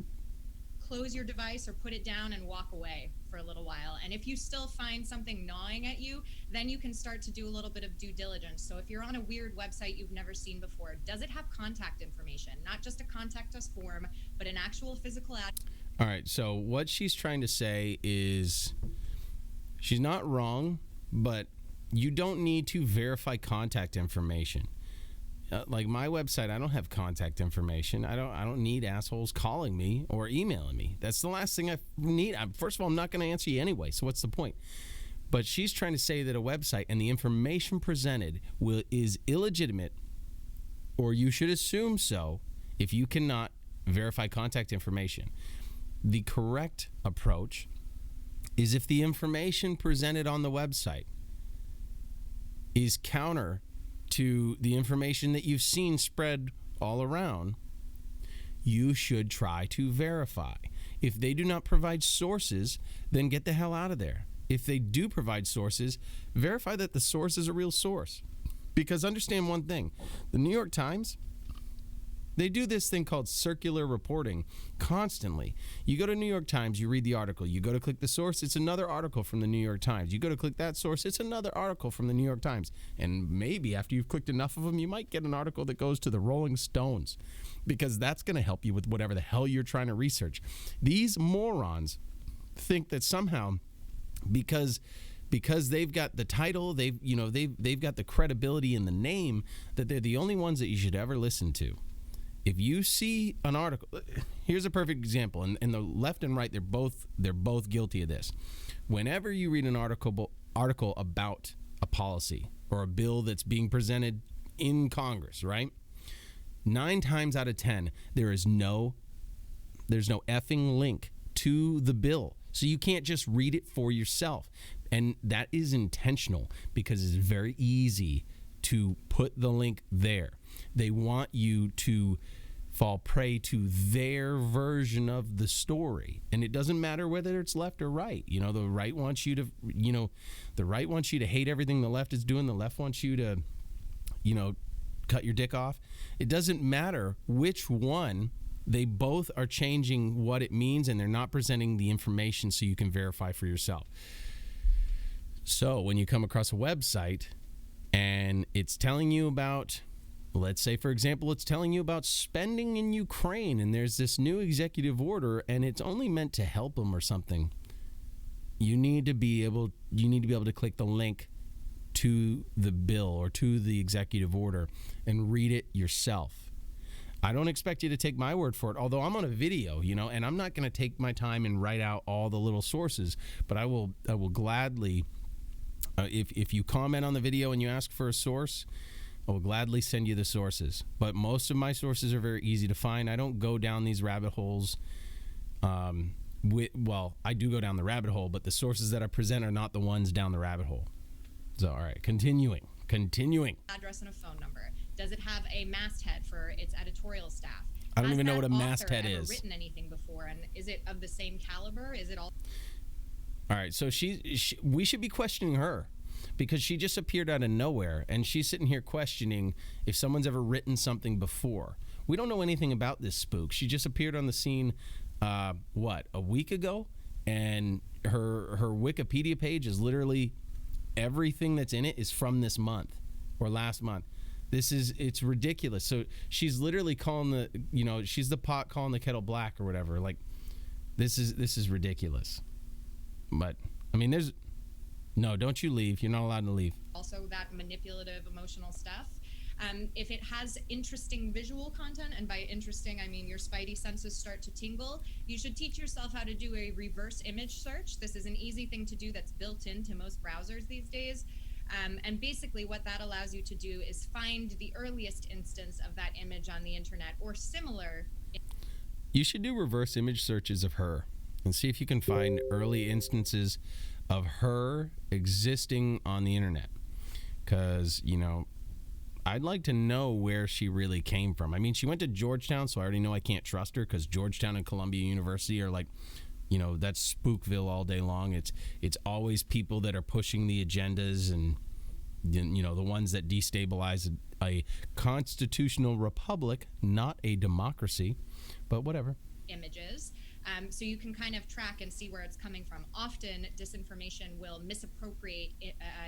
close your device or put it down and walk away for a little while. And if you still find something gnawing at you, then you can start to do a little bit of due diligence. So if you're on a weird website you've never seen before, does it have contact information? Not just a contact us form, but an actual physical ad. All right, so what she's trying to say is she's not wrong, but you don't need to verify contact information. Like my website, I don't have contact information. I don't need assholes calling me or emailing me. That's the last thing I need. First of all, I'm not going to answer you anyway, so what's the point? But she's trying to say that a website and the information presented is illegitimate, or you should assume so, if you cannot verify contact information. The correct approach is if the information presented on the website is counter to the information that you've seen spread all around, you should try to verify. If they do not provide sources, then get the hell out of there. If they do provide sources, verify that the source is a real source. Because understand one thing, the New York Times, they do this thing called circular reporting constantly. You go to New York Times, you read the article. You go to click the source, it's another article from the New York Times. You go to click that source, it's another article from the New York Times. And maybe after you've clicked enough of them, you might get an article that goes to the Rolling Stones, because that's going to help you with whatever the hell you're trying to research. These morons think that somehow because they've got the title, they've got the credibility in the name, that they're the only ones that you should ever listen to. If you see an article, here's a perfect example, and the left and right, they're both guilty of this. Whenever you read an article about a policy or a bill that's being presented in Congress, right? 9 times out of 10, there's no effing link to the bill. So you can't just read it for yourself. And that is intentional, because it's very easy to put the link there. They want you to fall prey to their version of the story. And it doesn't matter whether it's left or right. You know, the right wants you to, the right wants you to hate everything the left is doing. The left wants you to, cut your dick off. It doesn't matter which one. They both are changing what it means, and they're not presenting the information so you can verify for yourself. So when you come across a website and it's telling you about, let's say, for example, it's telling you about spending in Ukraine, and there's this new executive order, and it's only meant to help them or something. You need to be able to click the link to the bill or to the executive order and read it yourself. I don't expect you to take my word for it, although I'm on a video, and I'm not going to take my time and write out all the little sources, but I will gladly, if you comment on the video and you ask for a source, I will gladly send you the sources. But most of my sources are very easy to find. I don't go down these rabbit holes. I do go down the rabbit hole, but the sources that I present are not the ones down the rabbit hole. So, all right, continuing. Address and a phone number. Does it have a masthead for its editorial staff? I don't even know Has what a that masthead author ever is. written anything before, and is it of the same caliber? Is it all? All right, so we should be questioning her because she just appeared out of nowhere, and she's sitting here questioning if someone's ever written something before. We don't know anything about this spook. She just appeared on the scene, a week ago, and her Wikipedia page is literally everything that's in it is from this month or last month. It's ridiculous. So she's literally calling she's the pot calling the kettle black or whatever. Like, this is ridiculous. But I mean, don't you leave. You're not allowed to leave. Also that manipulative emotional stuff. If it has interesting visual content, and by interesting I mean your spidey senses start to tingle, you should teach yourself how to do a reverse image search. This is an easy thing to do that's built into most browsers these days. And basically what that allows you to do is find the earliest instance of that image on the internet or similar. You should do reverse image searches of her and see if you can find early instances of her existing on the internet. Because, I'd like to know where she really came from. I mean, she went to Georgetown, so I already know I can't trust her because Georgetown and Columbia University are like, that's Spookville all day long. It's always people that are pushing the agendas and, the ones that destabilize a constitutional republic, not a democracy, but whatever. Images. So you can kind of track and see where it's coming from. Often disinformation will misappropriate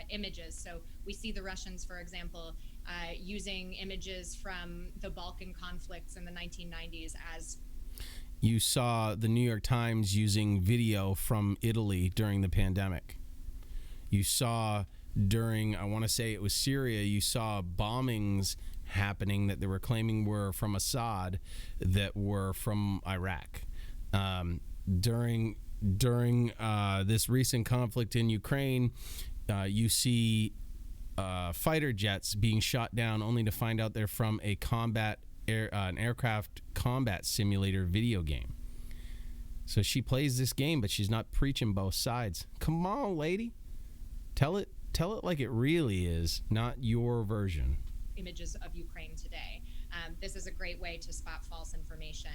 images. So we see the Russians, for example, using images from the Balkan conflicts in the 1990s as... You saw the New York Times using video from Italy during the pandemic. You saw during, I want to say it was Syria, you saw bombings happening that they were claiming were from Assad that were from Iraq. During this recent conflict in Ukraine, you see fighter jets being shot down only to find out they're from an aircraft combat simulator video game. So she plays this game, but she's not preaching both sides. Come on, lady. Tell it like it really is, not your version. Images of Ukraine today. This is a great way to spot false information.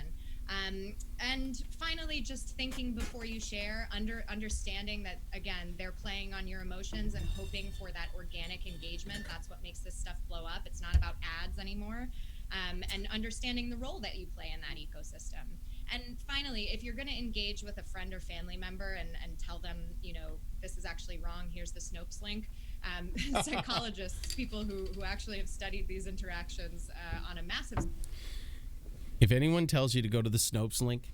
And finally, just thinking before you share, understanding that, again, they're playing on your emotions and hoping for that organic engagement. That's what makes this stuff blow up. It's not about ads anymore. And understanding the role that you play in that ecosystem. And finally, if you're going to engage with a friend or family member and tell them, this is actually wrong, here's the Snopes link. Psychologists, people who actually have studied these interactions on a massive... If anyone tells you to go to the Snopes link,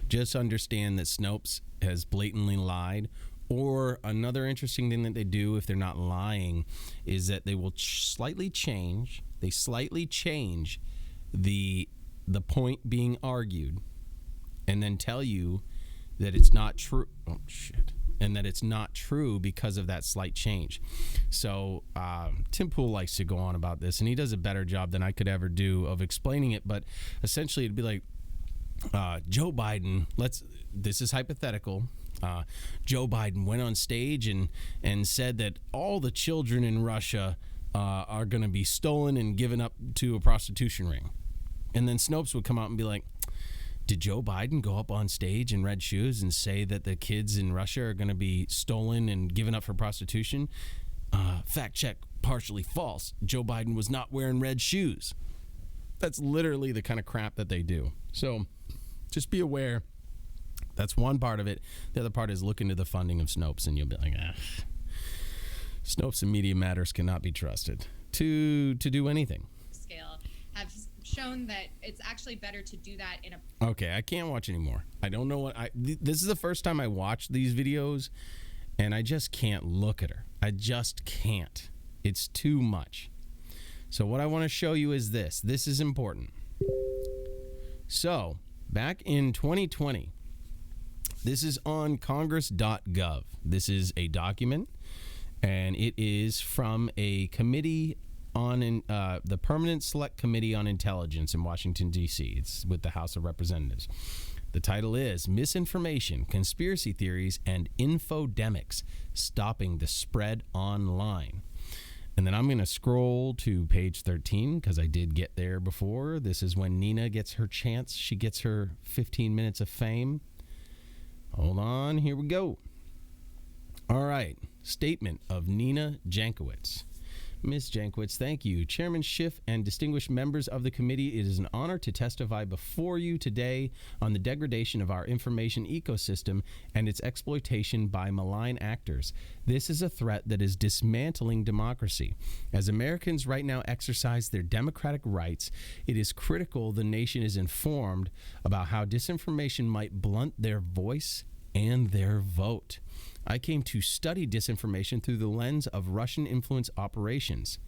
just understand that Snopes has blatantly lied. Or another interesting thing that they do, if they're not lying, is that they will slightly change the point being argued, and then tell you that it's not true. Oh shit! And that it's not true because of that slight change. So Tim Pool likes to go on about this, and he does a better job than I could ever do of explaining it. But essentially, it'd be like Joe Biden. This is hypothetical. Joe Biden went on stage and said that all the children in Russia are going to be stolen and given up to a prostitution ring. And then Snopes would come out and be like, did Joe Biden go up on stage in red shoes and say that the kids in Russia are going to be stolen and given up for prostitution? Fact check, partially false. Joe Biden was not wearing red shoes. That's literally the kind of crap that they do. So just be aware. That's one part of it. The other part is look into the funding of Snopes, and you'll be like, Snopes and Media Matters cannot be trusted to do anything. Scale have shown that it's actually better to do that in a. Okay, I can't watch anymore. I don't know what this is the first time I watched these videos, and I just can't look at her. I just can't. It's too much. So what I want to show you is this. This is important. So back in 2020, this is on congress.gov. This is a document, and it is from a committee on the Permanent Select Committee on Intelligence in Washington, D.C. It's with the House of Representatives. The title is Misinformation, Conspiracy Theories, and Infodemics, Stopping the Spread Online. And then I'm going to scroll to page 13 because I did get there before. This is when Nina gets her chance. She gets her 15 minutes of fame. Hold on. Here we go. All right. Statement of Nina Jankowicz. Ms. Jankowicz, thank you. Chairman Schiff and distinguished members of the committee, it is an honor to testify before you today on the degradation of our information ecosystem and its exploitation by malign actors. This is a threat that is dismantling democracy. As Americans right now exercise their democratic rights, it is critical the nation is informed about how disinformation might blunt their voice and their vote. I came to study disinformation through the lens of Russian influence operations.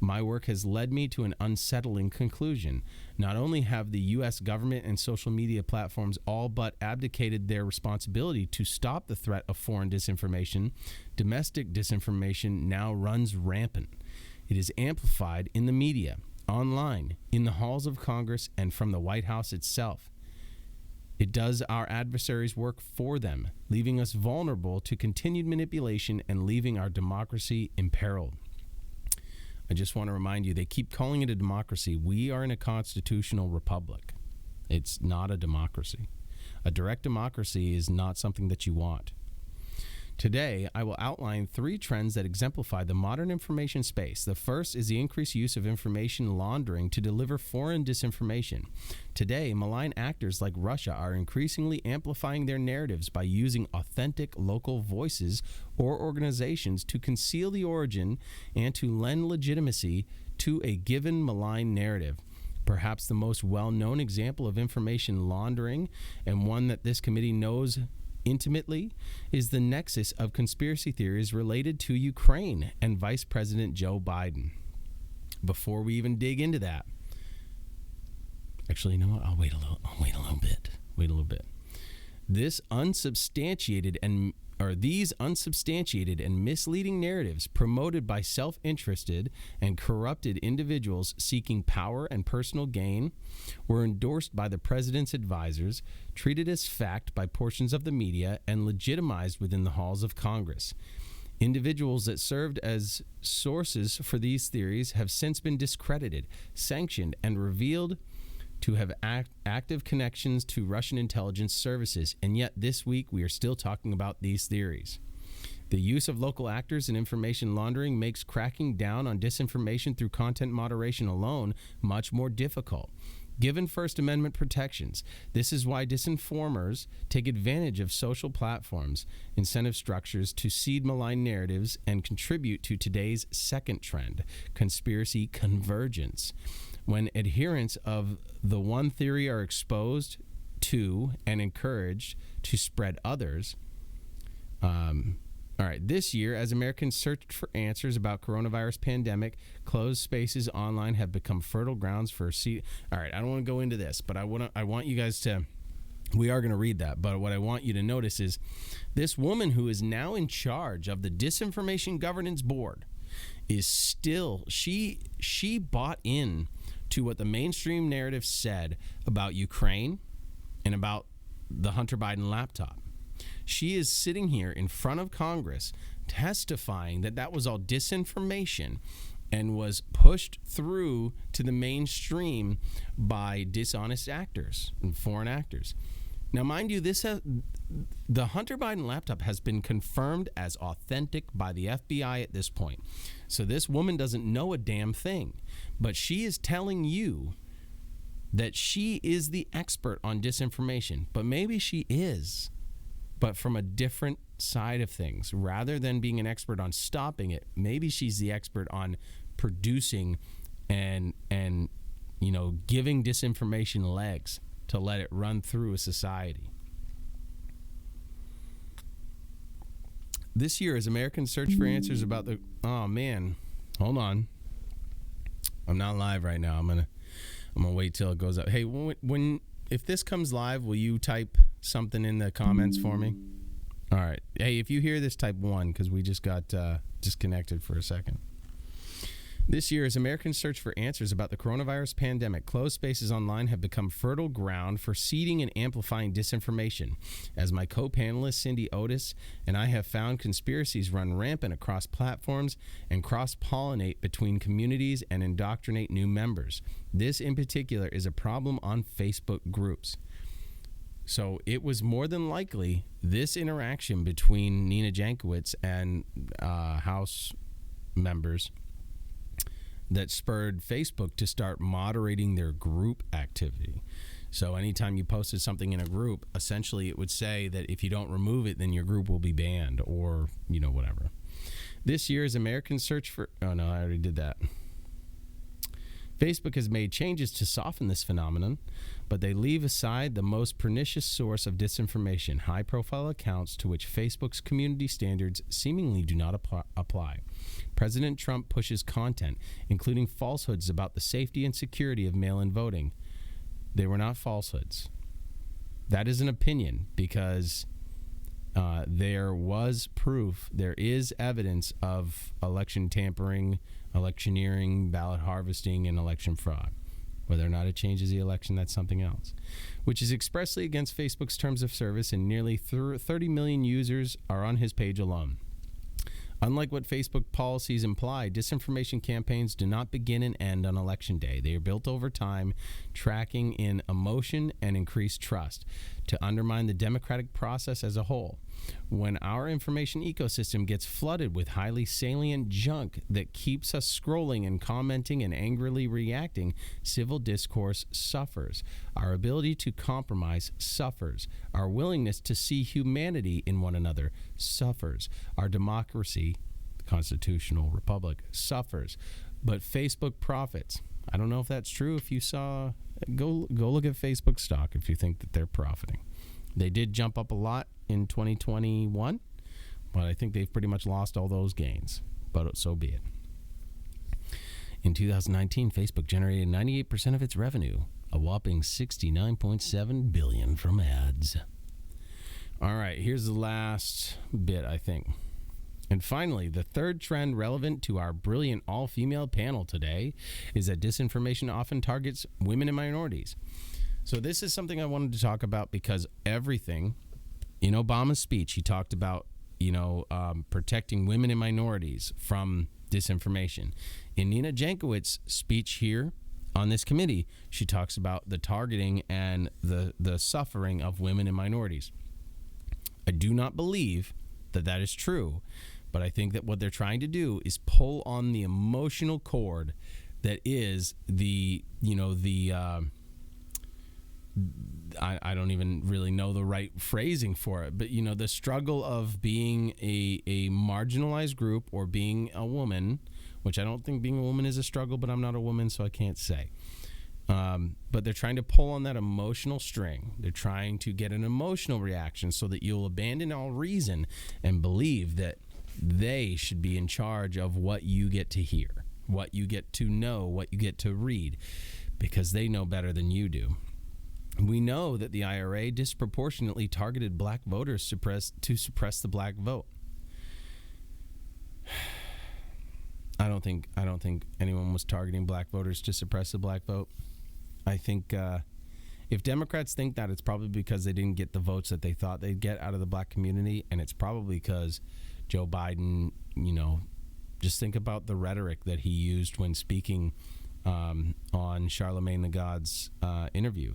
My work has led me to an unsettling conclusion. Not only have the U.S. government and social media platforms all but abdicated their responsibility to stop the threat of foreign disinformation, domestic disinformation now runs rampant. It is amplified in the media, online, in the halls of Congress, and from the White House itself. It does our adversaries work for them, leaving us vulnerable to continued manipulation and leaving our democracy imperiled. I just want to remind you, they keep calling it a democracy. We are in a constitutional republic. It's not a democracy. A direct democracy is not something that you want. Today, I will outline 3 trends that exemplify the modern information space. The first is the increased use of information laundering to deliver foreign disinformation. Today, malign actors like Russia are increasingly amplifying their narratives by using authentic local voices or organizations to conceal the origin and to lend legitimacy to a given malign narrative. Perhaps the most well-known example of information laundering, and one that this committee knows intimately, is the nexus of conspiracy theories related to Ukraine and Vice President Joe Biden. Before we even dig into that, actually, you know what? I'll wait a little bit. These unsubstantiated and misleading narratives promoted by self-interested and corrupted individuals seeking power and personal gain were endorsed by the president's advisors, treated as fact by portions of the media, and legitimized within the halls of Congress. Individuals that served as sources for these theories have since been discredited, sanctioned, and revealed to have active connections to Russian intelligence services, and yet this week we are still talking about these theories. The use of local actors in information laundering makes cracking down on disinformation through content moderation alone much more difficult. Given First Amendment protections, this is why disinformers take advantage of social platforms, incentive structures to seed malign narratives and contribute to today's second trend, conspiracy convergence. When adherents of the one theory are exposed to and encouraged to spread others. All right, this year, as Americans searched for answers about coronavirus pandemic, closed spaces online have become fertile grounds for All right, I don't want to go into this, but I want you guys to. We are going to read that, but what I want you to notice is this woman who is now in charge of the Disinformation Governance Board is still she bought in to what the mainstream narrative said about Ukraine and about the Hunter Biden laptop. She is sitting here in front of Congress testifying that that was all disinformation and was pushed through to the mainstream by dishonest actors and foreign actors. Now, mind you, the Hunter Biden laptop has been confirmed as authentic by the FBI at this point. So this woman doesn't know a damn thing, but she is telling you that she is the expert on disinformation. But maybe she is, but from a different side of things. Rather than being an expert on stopping it, maybe she's the expert on producing and giving disinformation legs to let it run through a society. This year, as Americans search for answers about the... Oh, man. Hold on. I'm not live right now. I'm gonna wait till it goes up. Hey, if this comes live, will you type something in the comments for me? All right. Hey, if you hear this, type 1, because we just got disconnected for a second. This year, as Americans search for answers about the coronavirus pandemic, closed spaces online have become fertile ground for seeding and amplifying disinformation. As my co-panelist Cindy Otis and I have found, conspiracies run rampant across platforms and cross-pollinate between communities and indoctrinate new members. This, in particular, is a problem on Facebook groups. So it was more than likely this interaction between Nina Jankowicz and House members that spurred Facebook to start moderating their group activity. So anytime you posted something in a group, essentially it would say that if you don't remove it, then your group will be banned or, whatever. This year, as Americans search for... Oh, no, I already did that. Facebook has made changes to soften this phenomenon, but they leave aside the most pernicious source of disinformation, high-profile accounts to which Facebook's community standards seemingly do not apply. President Trump pushes content, including falsehoods about the safety and security of mail-in voting. They were not falsehoods. That is an opinion because there was proof, there is evidence of election tampering, electioneering, ballot harvesting, and election fraud. Whether or not it changes the election, that's something else, which is expressly against Facebook's terms of service, and nearly 30 million users are on his page alone. Unlike what Facebook policies imply, disinformation campaigns do not begin and end on Election Day. They are built over time, tracking in emotion and increased trust to undermine the democratic process as a whole. When our information ecosystem gets flooded with highly salient junk that keeps us scrolling and commenting and angrily reacting, civil discourse suffers. Our ability to compromise suffers. Our willingness to see humanity in one another suffers. Our democracy, the constitutional republic, suffers. But Facebook profits. I don't know if that's true. If you saw, go look at Facebook stock if you think that they're profiting. They did jump up a lot in 2021, but I think they've pretty much lost all those gains. But so be it. In 2019, Facebook generated 98% of its revenue, a whopping $69.7 billion from ads. All right, here's the last bit, I think. And finally, the third trend relevant to our brilliant all-female panel today is that disinformation often targets women and minorities. So this is something I wanted to talk about because everything in Obama's speech, he talked about, protecting women and minorities from disinformation. In Nina Jankowicz's speech here on this committee, she talks about the targeting and the suffering of women and minorities. I do not believe that that is true, but I think that what they're trying to do is pull on the emotional cord that is I don't even really know the right phrasing for it, but the struggle of being a marginalized group or being a woman, which I don't think being a woman is a struggle, but I'm not a woman, so I can't say. But they're trying to pull on that emotional string. They're trying to get an emotional reaction so that you'll abandon all reason and believe that they should be in charge of what you get to hear, what you get to know, what you get to read, because they know better than you do. We know that the IRA disproportionately targeted black voters to suppress the black vote. I don't think anyone was targeting black voters to suppress the black vote. I think if Democrats think that, it's probably because they didn't get the votes that they thought they'd get out of the black community, and it's probably because Joe Biden, Just think about the rhetoric that he used when speaking on Charlemagne the God's interview,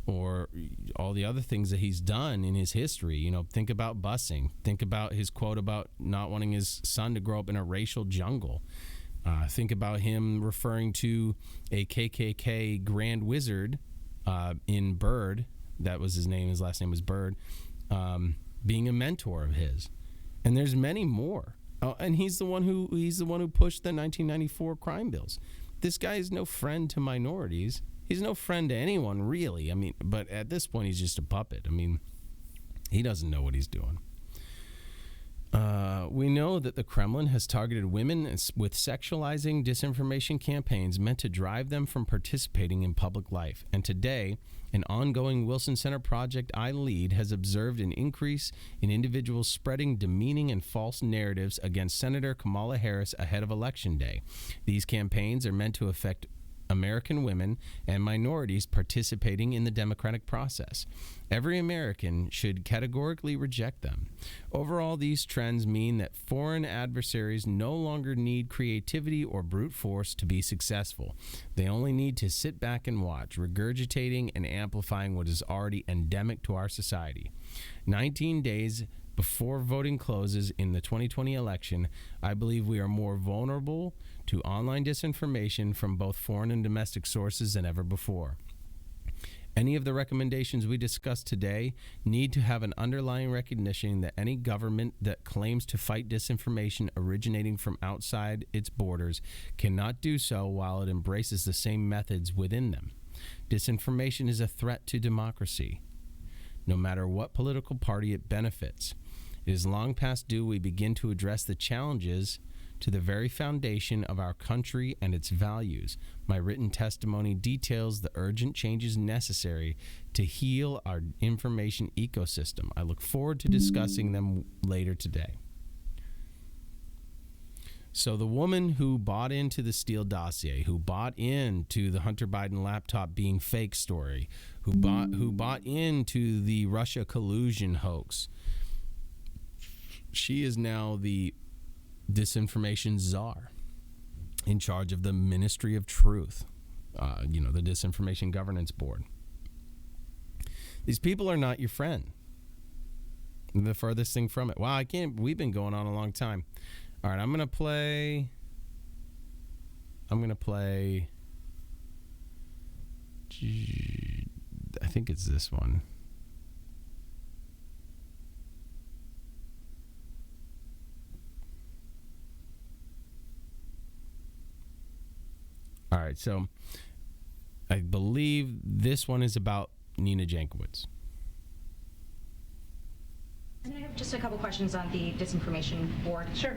or all the other things that he's done in his history. Think about busing. Think about his quote about not wanting his son to grow up in a racial jungle. Think about him referring to a KKK Grand Wizard in Byrd. That was his name. His last name was Byrd. Being a mentor of his. And there's many more. Oh, and he's the one who pushed the 1994 crime bills. This guy is no friend to minorities. He's no friend to anyone, really. But at this point, he's just a puppet. He doesn't know what he's doing. We know that the Kremlin has targeted women with sexualizing disinformation campaigns meant to drive them from participating in public life. And today, an ongoing Wilson Center project I lead has observed an increase in individuals spreading demeaning and false narratives against Senator Kamala Harris ahead of Election Day. These campaigns are meant to affect American women and minorities participating in the democratic process. Every American should categorically reject them. Overall, these trends mean that foreign adversaries no longer need creativity or brute force to be successful. They only need to sit back and watch, regurgitating and amplifying what is already endemic to our society. 19 days before voting closes in the 2020 election, I believe we are more vulnerable to online disinformation from both foreign and domestic sources than ever before. Any of the recommendations we discussed today need to have an underlying recognition that any government that claims to fight disinformation originating from outside its borders cannot do so while it embraces the same methods within them. Disinformation is a threat to democracy, no matter what political party it benefits. It is long past due we begin to address the challenges to the very foundation of our country and its values. My written testimony details the urgent changes necessary to heal our information ecosystem. I look forward to discussing them later today. So the woman who bought into the Steele dossier, who bought into the Hunter Biden laptop being fake story, who bought into the Russia collusion hoax, she is now the disinformation czar in charge of the Ministry of Truth, the Disinformation Governance Board. These people are not your friend. The furthest thing from it. Wow, we've been going on a long time. All right, I'm going to play, I think it's this one. All right, so I believe this one is about Nina Jankowicz. And I have just a couple questions on the disinformation board. Sure.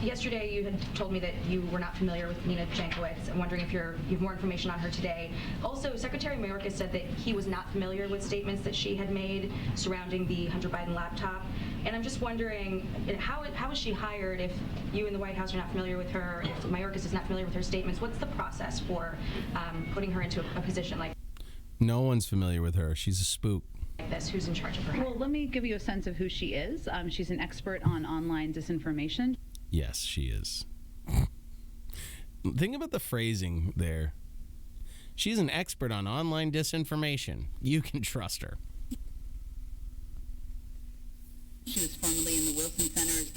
Yesterday you had told me that you were not familiar with Nina Jankowicz. I'm wondering if you have more information on her today. Also, Secretary Mayorkas said that he was not familiar with statements that she had made surrounding the Hunter Biden laptop. And I'm just wondering, how is she hired if you in the White House are not familiar with her, if Mayorkas is not familiar with her statements? What's the process for putting her into a position like No one's familiar with her. She's a spook. this? Who's in charge of her? Well, let me give you a sense of who she is. She's an expert on online disinformation. Yes, she is. Think about the phrasing there. She's an expert on online disinformation. You can trust her. She was formerly in the Wilson Center as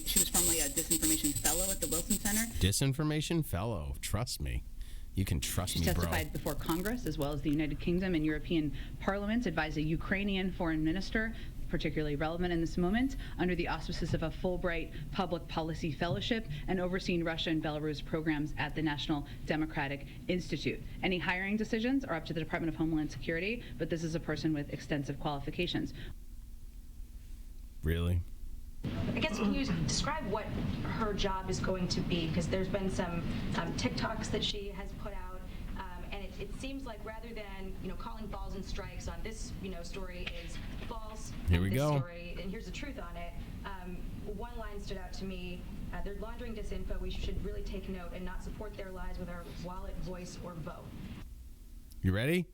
she was formerly a disinformation fellow at the Wilson Center. Disinformation fellow. Trust me. You can trust She me, bro. testified before Congress as well as the United Kingdom and European parliaments, advised a Ukrainian foreign minister, particularly relevant in this moment, under the auspices of a Fulbright Public Policy Fellowship, and overseeing Russia and Belarus programs at the National Democratic Institute. Any hiring decisions are up to the Department of Homeland Security, but this is a person with extensive qualifications. Really? I guess, can you describe what her job is going to be? Because there's been some TikToks that she has put out, and it seems like rather than calling balls and strikes on this story is false. Here we this go. Story, and here's the truth on it. One line stood out to me. They're laundering disinfo. We should really take note and not support their lies with our wallet, voice, or vote. You ready?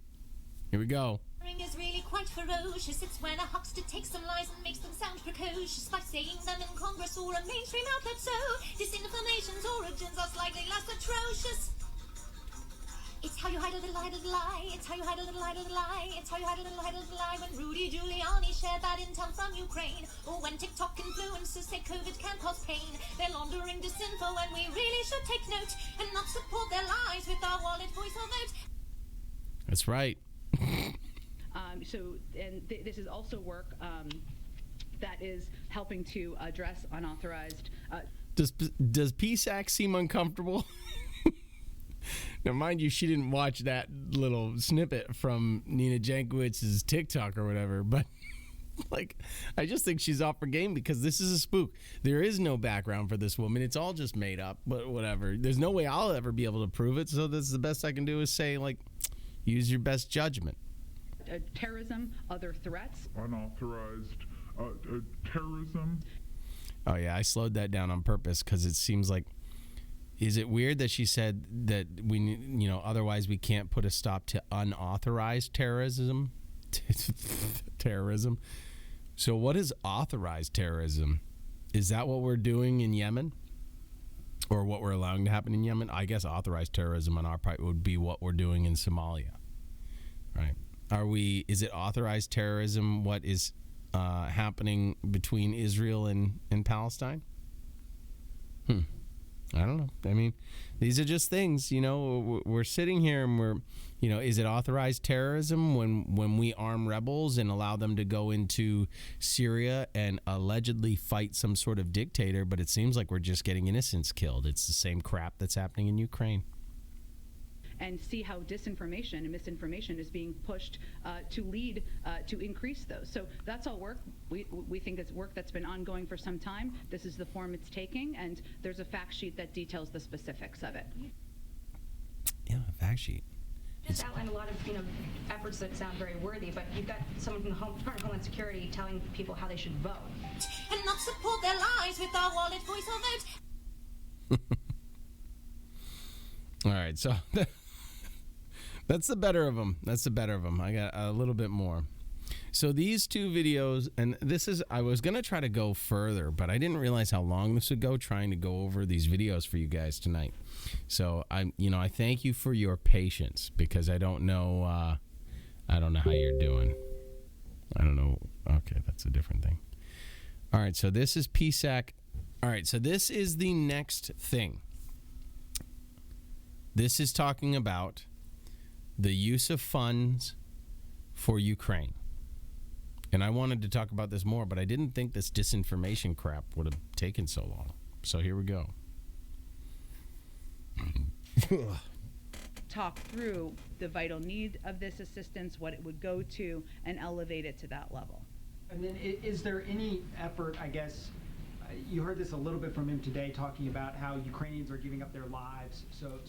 Here we go. Is really quite ferocious. It's when a huckster takes some lies and makes them sound precocious by saying them in Congress or a mainstream outlet. So disinformation's origins are slightly less atrocious. It's how you hide a little lie. It's how you hide a little lie. It's how you hide a little lie. When Rudy Giuliani shared bad intel from Ukraine, or when TikTok influencers say COVID can cause pain, they're laundering disinfo, and we really should take note and not support their lies with our wallet, voice, or vote. That's right. This is also work that is helping to address unauthorized. Does PSAC seem uncomfortable? Now, mind you, she didn't watch that little snippet from Nina Jankowicz's TikTok or whatever, but like, I just think she's off her game because this is a spook. There is no background for this woman. It's all just made up, but whatever. There's no way I'll ever be able to prove it, so this is the best I can do is say, like, use your best judgment. Terrorism, other threats. Unauthorized terrorism. Oh, yeah, I slowed that down on purpose because it seems like, is it weird that she said that otherwise we can't put a stop to unauthorized terrorism? Terrorism. So what is authorized terrorism? Is that what we're doing in Yemen? Or what we're allowing to happen in Yemen? I guess authorized terrorism on our part would be what we're doing in Somalia. Right. Is it authorized terrorism what is happening between Israel and Palestine? I don't know. I mean, these are just things, we're sitting here and we're, is it authorized terrorism when we arm rebels and allow them to go into Syria and allegedly fight some sort of dictator? But it seems like we're just getting innocents killed. It's the same crap that's happening in Ukraine. And see how disinformation and misinformation is being pushed to lead to increase those. So that's all work. We think it's work that's been ongoing for some time. This is the form it's taking, and there's a fact sheet that details the specifics of it. Yeah, a fact sheet. Just outlined a lot of efforts that sound very worthy, but you've got someone from the Department of Homeland Security telling people how they should vote. And not support their lies with our wallet, voice, or vote. All right, so that's the better of them. I got a little bit more. So these two videos, and I was going to try to go further, but I didn't realize how long this would go trying to go over these videos for you guys tonight. So I thank you for your patience because I don't know how you're doing. I don't know. Okay, that's a different thing. All right, so this is PSAC. All right, so this is the next thing. This is talking about the use of funds for Ukraine. And I wanted to talk about this more, but I didn't think this disinformation crap would have taken so long. So here we go. Talk through the vital need of this assistance, what it would go to, and elevate it to that level. And then is there any effort, I guess, you heard this a little bit from him today, talking about how Ukrainians are giving up their lives, so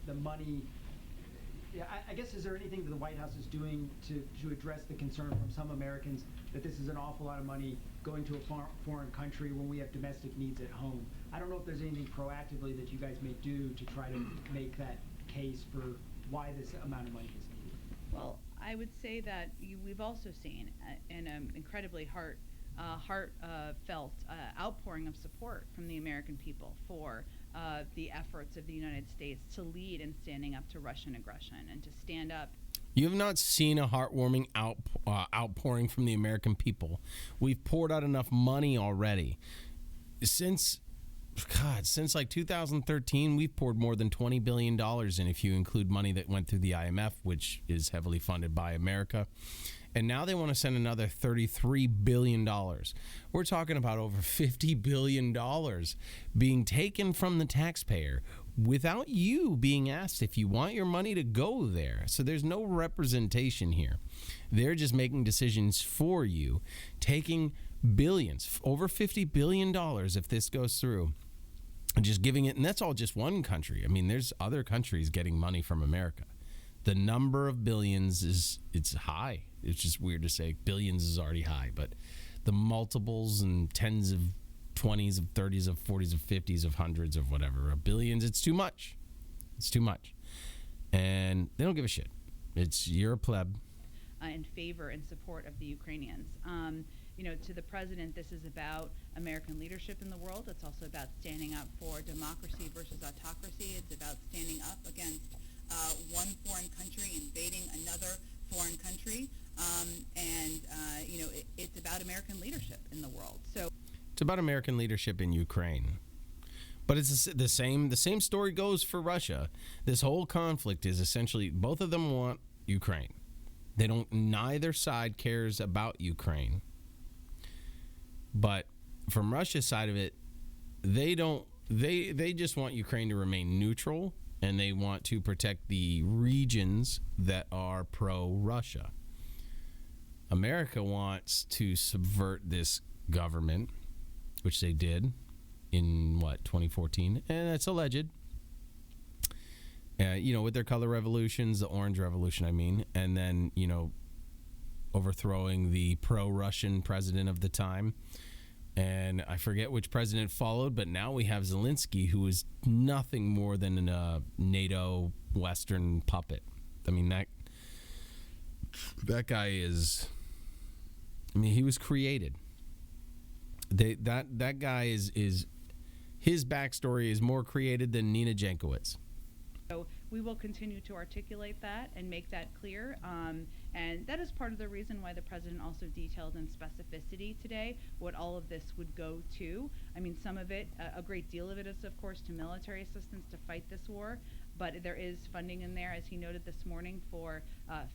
the money, I guess, is there anything that the White House is doing to address the concern from some Americans that this is an awful lot of money going to a foreign country when we have domestic needs at home? I don't know if there's anything proactively that you guys may do to try to make that case for why this amount of money is needed. Well, I would say that we've also seen an incredibly heartfelt outpouring of support from the American people for the efforts of the United States to lead in standing up to Russian aggression and to stand up. You have not seen a heartwarming outpouring from the American people. We've poured out enough money already. Since like 2013, we've poured more than $20 billion in, if you include money that went through the IMF, which is heavily funded by America. And now they want to send another $33 billion. We're talking about over $50 billion being taken from the taxpayer without you being asked if you want your money to go there. So there's no representation here. They're just making decisions for you, taking billions, over $50 billion if this goes through, and just giving it. And that's all just one country. I mean, there's other countries getting money from America. The number of billions it's high. It's just weird to say billions is already high, but the multiples and tens of 20s of 30s of 40s of 50s of hundreds of whatever of billions, it's too much. It's too much. And they don't give a shit. You're a pleb. in favor and support of the Ukrainians. To the president, this is about American leadership in the world. It's also about standing up for democracy versus autocracy. It's about standing up against one foreign country invading another foreign country. It's about American leadership in the world. So it's about American leadership in Ukraine. But it's the same story goes for Russia. This whole conflict is essentially both of them want Ukraine. Neither side cares about Ukraine. But from Russia's side of it, they just want Ukraine to remain neutral, and they want to protect the regions that are pro-Russia. America wants to subvert this government, which they did in 2014, and that's alleged. With their color revolutions, the Orange Revolution, I mean, and then overthrowing the pro-Russian president of the time. And I forget which president followed, but now we have Zelensky, who is nothing more than a NATO Western puppet. I mean, that guy is. I mean, he was created. That guy is his backstory is more created than Nina Jankowicz. So we will continue to articulate that and make that clear. And that is part of the reason why the president also detailed in specificity today what all of this would go to. I mean, some of it, a great deal of it is, of course, to military assistance to fight this war. But there is funding in there, as he noted this morning, for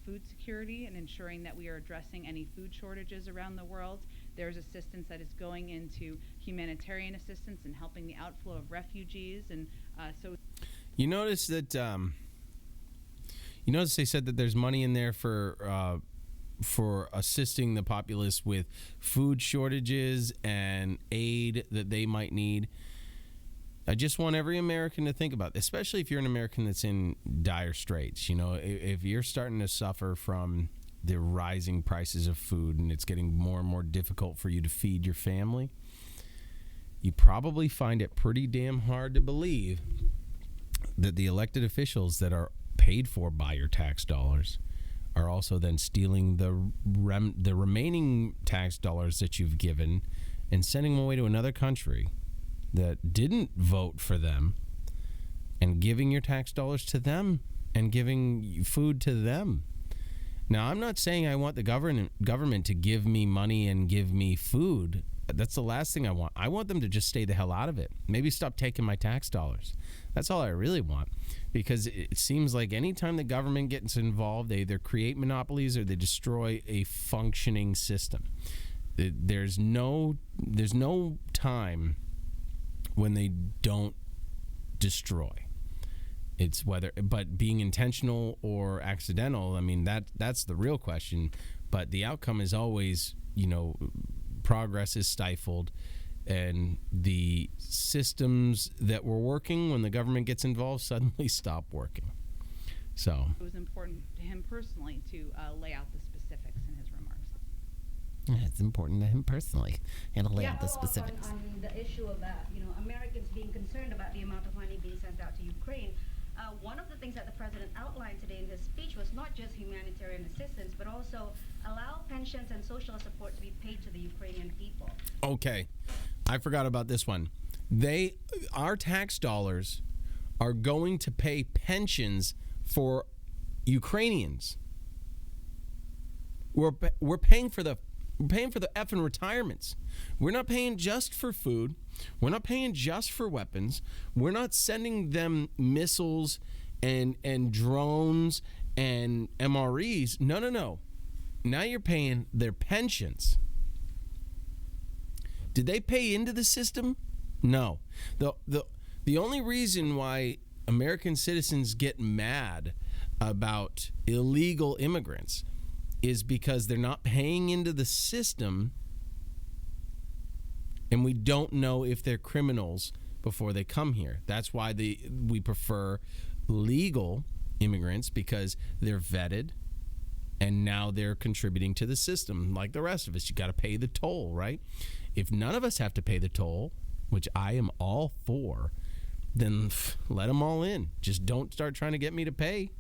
food security and ensuring that we are addressing any food shortages around the world. There's assistance that is going into humanitarian assistance and helping the outflow of refugees. And so you notice that they said that there's money in there for assisting the populace with food shortages and aid that they might need. I just want every American to think about, especially if you're an American that's in dire straits. If you're starting to suffer from the rising prices of food and it's getting more and more difficult for you to feed your family, you probably find it pretty damn hard to believe that the elected officials that are paid for by your tax dollars are also then stealing the remaining tax dollars that you've given and sending them away to another country that didn't vote for them and giving your tax dollars to them and giving food to them. Now, I'm not saying I want the government to give me money and give me food. That's the last thing I want. I want them to just stay the hell out of it. Maybe stop taking my tax dollars. That's all I really want, because it seems like anytime the government gets involved, they either create monopolies or they destroy a functioning system. There's no time when they don't destroy. It's but being intentional or accidental, I mean, that's the real question. But the outcome is always, progress is stifled, and the systems that were working when the government gets involved suddenly stop working. So it was important to him personally to lay out the specifics in his remarks. Yeah, it's important to him personally and to lay out the specifics. On the issue of Americans being concerned about the amount of money being sent out to Ukraine, one of the things that the president outlined today in his speech was not just humanitarian assistance, but also allow pensions and social support to be paid to the Ukrainian people. Okay, I forgot about this one. Our tax dollars are going to pay pensions for Ukrainians. We're paying for the effing retirements. We're not paying just for food. We're not paying just for weapons. We're not sending them missiles and drones and MREs. No. Now you're paying their pensions. Did they pay into the system? No. The only reason why American citizens get mad about illegal immigrants is because they're not paying into the system, and we don't know if they're criminals before they come here. That's why we prefer legal immigrants, because they're vetted, and now they're contributing to the system like the rest of us. You got to pay the toll, right? If none of us have to pay the toll, which I am all for, then let them all in. Just don't start trying to get me to pay.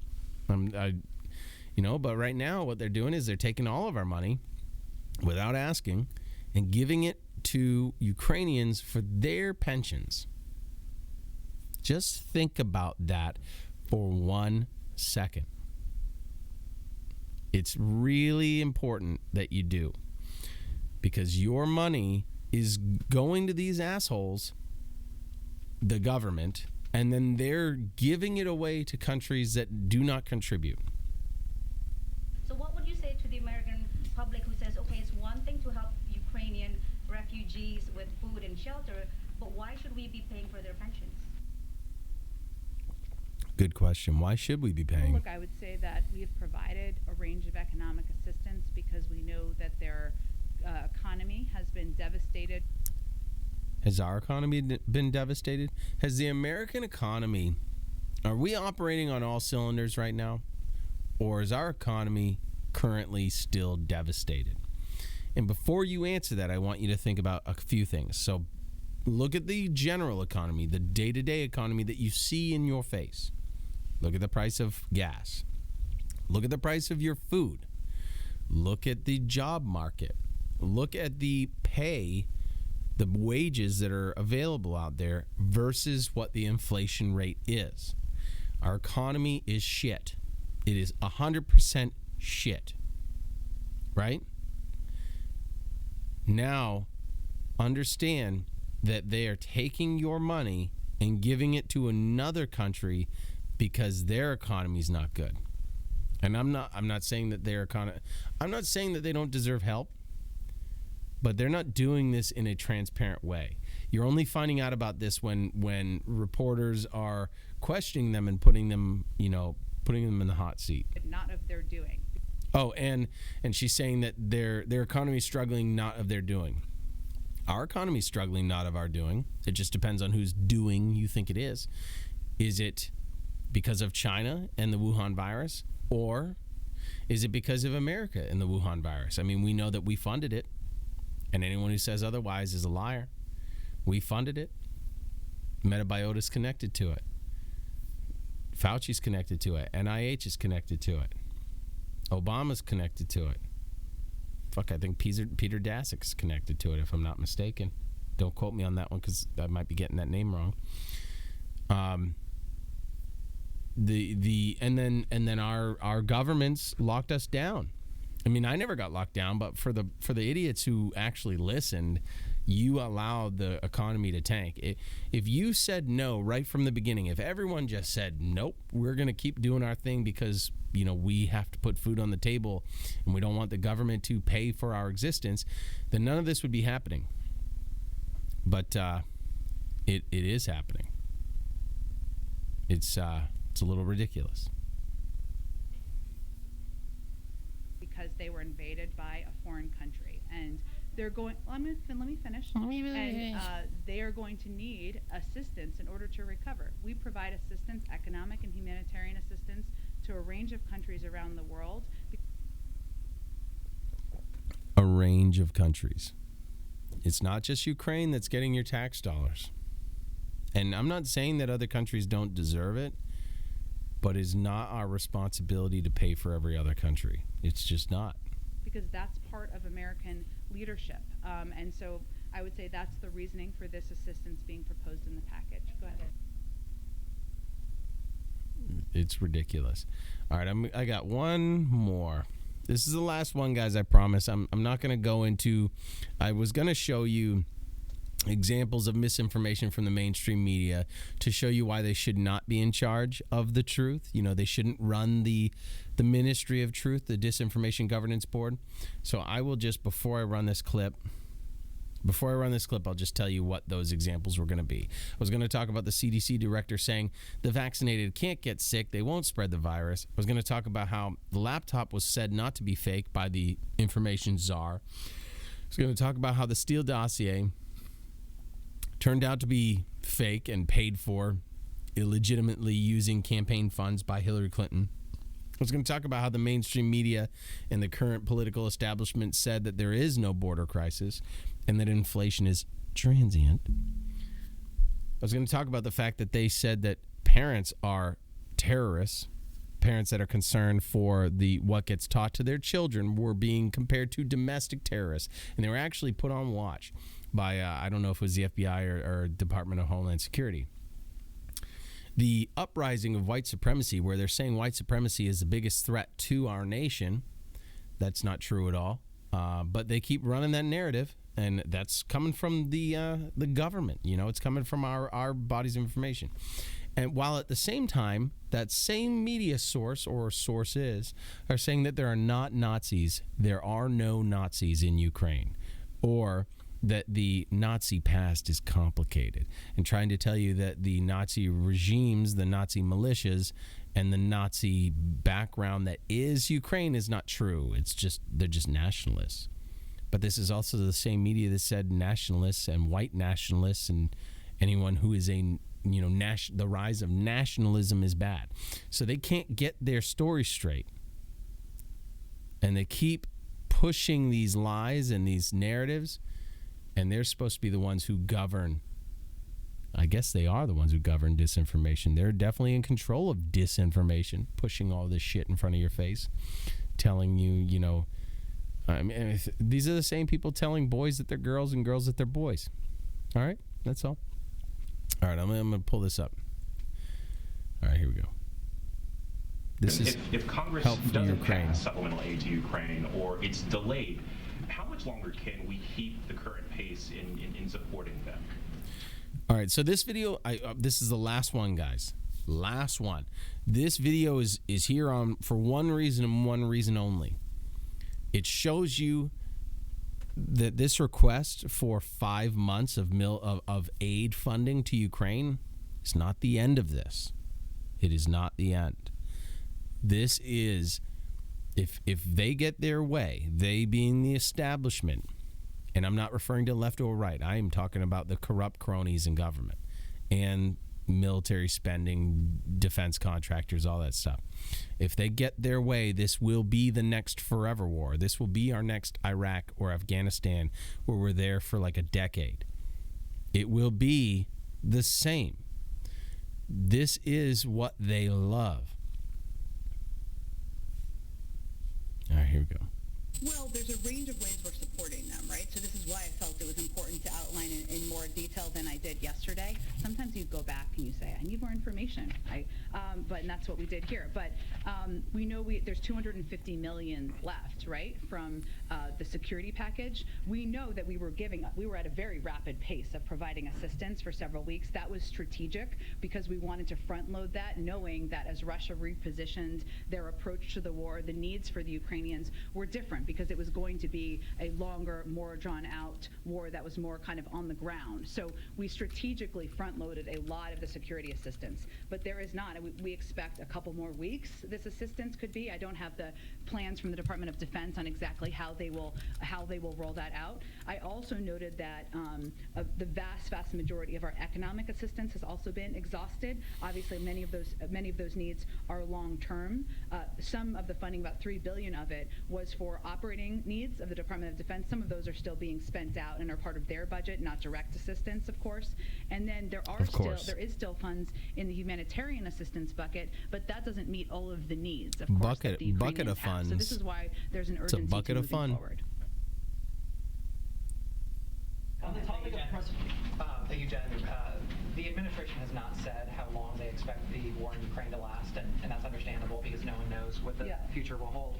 But right now what they're doing is they're taking all of our money without asking and giving it to Ukrainians for their pensions. Just think about that for 1 second. It's really important that you do, because your money is going to these assholes, the government, and then they're giving it away to countries that do not contribute. So what would you say to the American public who says, okay, it's one thing to help Ukrainian refugees with food and shelter, but why should we be paying for their pensions? Good question. Why should we be paying? Well, look, I would say that we have provided a range of economic assistance because we know that their economy has been devastated. Has our economy been devastated? Has the American economy, are we operating on all cylinders right now? Or is our economy currently still devastated? And before you answer that, I want you to think about a few things. So look at the general economy, the day-to-day economy that you see in your face. Look at the price of gas. Look at the price of your food. Look at the job market. Look at the pay, the wages that are available out there versus what the inflation rate is. Our economy is shit. It is 100% shit. Right? Now, understand that they are taking your money and giving it to another country because their economy is not good. And I'm not saying that I'm not saying that they don't deserve help, but they're not doing this in a transparent way. You're only finding out about this when reporters are questioning them and putting them in the hot seat. Not of their doing. Oh, and she's saying that their economy is struggling, not of their doing. Our economy is struggling, not of our doing. It just depends on whose doing you think it is. Is it because of China and the Wuhan virus, or is it because of America and the Wuhan virus? I mean, we know that we funded it, and anyone who says otherwise is a liar. We funded it. Metabiota's connected to it. Fauci's connected to it. NIH is connected to it. Obama's connected to it. I think Peter Daszak's connected to it, if I'm not mistaken. Don't quote me on that one because I might be getting that name wrong. And then our governments locked us down. I mean, I never got locked down, but for the idiots who actually listened, you allowed the economy to tank. If you said no right from the beginning, if everyone just said, nope, we're going to keep doing our thing because, we have to put food on the table and we don't want the government to pay for our existence, then none of this would be happening. But it is happening. It's a little ridiculous. Because they were invaded by a foreign country, and they're going. Let me finish. And they are going to need assistance in order to recover. We provide assistance, economic and humanitarian assistance, to a range of countries around the world. A range of countries. It's not just Ukraine that's getting your tax dollars. And I'm not saying that other countries don't deserve it, but it's not our responsibility to pay for every other country. It's just not. Because that's part of American leadership. And so I would say that's the reasoning for this assistance being proposed in the package. Go ahead. It's ridiculous. All right, I got one more. This is the last one, guys, I promise. I'm not going to go into... I was going to show you examples of misinformation from the mainstream media to show you why they should not be in charge of the truth. They shouldn't run the Ministry of Truth, the Disinformation Governance Board. So I will just, before I run this clip, I'll just tell you what those examples were going to be. I was going to talk about the CDC director saying the vaccinated can't get sick, they won't spread the virus. I was going to talk about how the laptop was said not to be fake by the information czar. I was going to talk about how the Steele dossier turned out to be fake and paid for illegitimately using campaign funds by Hillary Clinton. I was going to talk about how the mainstream media and the current political establishment said that there is no border crisis and that inflation is transient. I was going to talk about the fact that they said that parents are terrorists parents that are concerned for what gets taught to their children were being compared to domestic terrorists, and they were actually put on watch by I don't know if it was the FBI or Department of Homeland Security. The uprising of white supremacy, where they're saying white supremacy is the biggest threat to our nation, that's not true at all. But they keep running that narrative, and that's coming from the government. You know, it's coming from our bodies of information. And while at the same time, that same media source or sources are saying that there are not Nazis, there are no Nazis in Ukraine, or that the Nazi past is complicated, and trying to tell you that the Nazi regimes, the Nazi militias, and the Nazi background that is Ukraine is not true. It's just, they're just nationalists. But this is also the same media that said nationalists and white nationalists and anyone who is the rise of nationalism is bad. So they can't get their story straight. And they keep pushing these lies and these narratives, and they're supposed to be the ones who govern. I guess they are the ones who govern disinformation. They're definitely in control of disinformation, pushing all this shit in front of your face, telling you, I mean, these are the same people telling boys that they're girls and girls that they're boys. All right, that's all. All right, I'm going to pull this up. All right, here we go. This is if Congress help for doesn't Ukraine. pass supplemental aid to Ukraine, or it's delayed, how much longer can we keep the current pace in supporting them? All right, so this video, this is the last one, guys. Last one. This video is here for one reason and one reason only. It shows you that this request for 5 months of aid funding to Ukraine is not the end of this. It is not the end. This is, if they get their way, they being the establishment, and I'm not referring to left or right, I am talking about the corrupt cronies in government and military spending, defense contractors, all that stuff. If they get their way, this will be the next forever war. This will be our next Iraq or Afghanistan, where we're there for like a decade. It will be the same. This is what they love. All right, here we go. Well, there's a range of ways we're supporting them, right? So this is why I felt it was important to outline in more detail than I did yesterday. Sometimes you go back and you say, I need more information. And that's what we did here. But we know there's $250 million left, right, from the security package. We know that we were at a very rapid pace of providing assistance for several weeks. That was strategic because we wanted to front load that, knowing that as Russia repositioned their approach to the war, the needs for the Ukrainians were different, because it was going to be a longer, more drawn out war that was more kind of on the ground. So we strategically front loaded a lot of the security assistance, but there is not. We expect a couple more weeks this assistance could be. I don't have the plans from the Department of Defense on exactly how they will roll that out. I also noted that the vast majority of our economic assistance has also been exhausted. Obviously, many of those needs are long term. Some of the funding, about $3 billion of it, was for operating needs of the Department of Defense. Some of those are still being spent out and are part of their budget, not direct assistance, of course. And then there is still funds in the humanitarian assistance bucket, but that doesn't meet all of the needs, of course, that the bucket of Ukrainians have. funds. So this is why there's an urgency It's a bucket to of moving fun. forward. On the topic of thank you, Jen. The administration has not said how long they expect the war in Ukraine to last, and that's understandable because no one knows what the future will hold.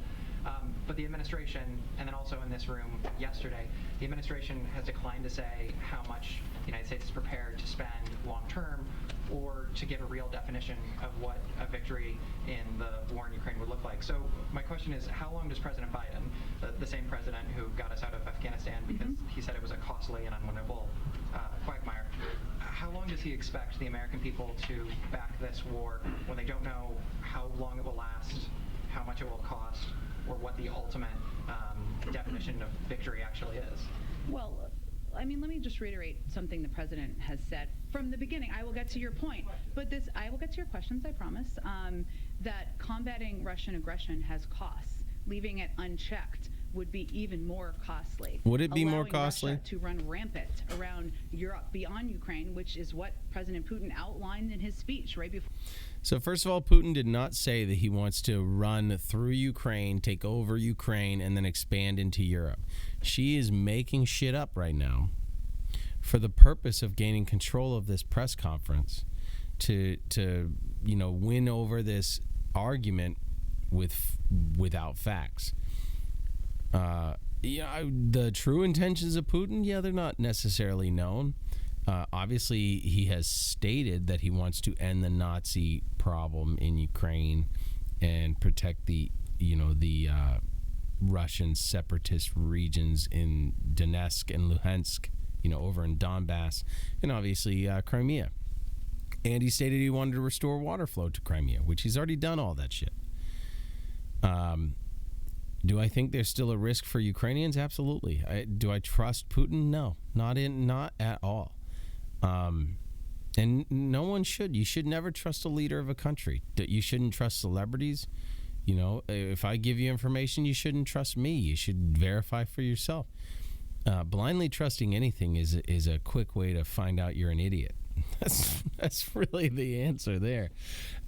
But the administration, and then also in this room yesterday, the administration has declined to say how much the United States is prepared to spend long term, or to give a real definition of what a victory in the war in Ukraine would look like. So my question is, how long does President Biden, the same president who got us out of Afghanistan because he said it was a costly and unwinnable quagmire, how long does he expect the American people to back this war when they don't know how long it will last, how much it will cost, or what the ultimate definition of victory actually is? Well, I mean, let me just reiterate something the president has said from the beginning. I will get to your point, but I will get to your questions, I promise. That combating Russian aggression has costs. Leaving it unchecked would be even more costly. Would it be more allowing costly? Russia to run rampant around Europe beyond Ukraine, which is what President Putin outlined in his speech right before. So first of all, Putin did not say that he wants to run through Ukraine, take over Ukraine, and then expand into Europe. She is making shit up right now for the purpose of gaining control of this press conference to win over this argument without facts. The true intentions of Putin, they're not necessarily known. Obviously, he has stated that he wants to end the Nazi problem in Ukraine and protect the Russian separatist regions in Donetsk and Luhansk, over in Donbass, and obviously Crimea. And he stated he wanted to restore water flow to Crimea, which he's already done all that shit. Do I think there's still a risk for Ukrainians? Absolutely. Do I trust Putin? No, not at all. And no one should. You should never trust a leader of a country. You shouldn't trust celebrities. If I give you information, you shouldn't trust me. You should verify for yourself. Blindly trusting anything is a quick way to find out you're an idiot. That's really the answer there.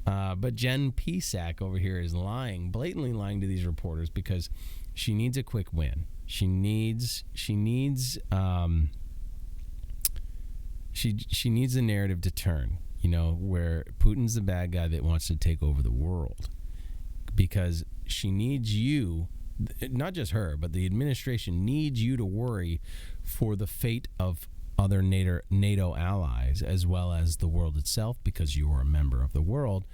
But Jen Pisak over here is blatantly lying to these reporters because she needs a quick win. She needs the narrative to turn, where Putin's the bad guy that wants to take over the world, because she needs you, not just her, but the administration needs you to worry for the fate of other NATO allies as well as the world itself, because you are a member of the world.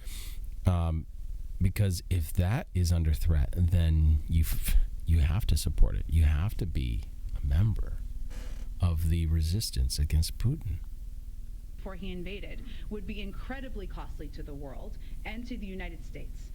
Because if that is under threat, then you have to support it. You have to be a member of the resistance against Putin. Before he invaded would be incredibly costly to the world and to the United States.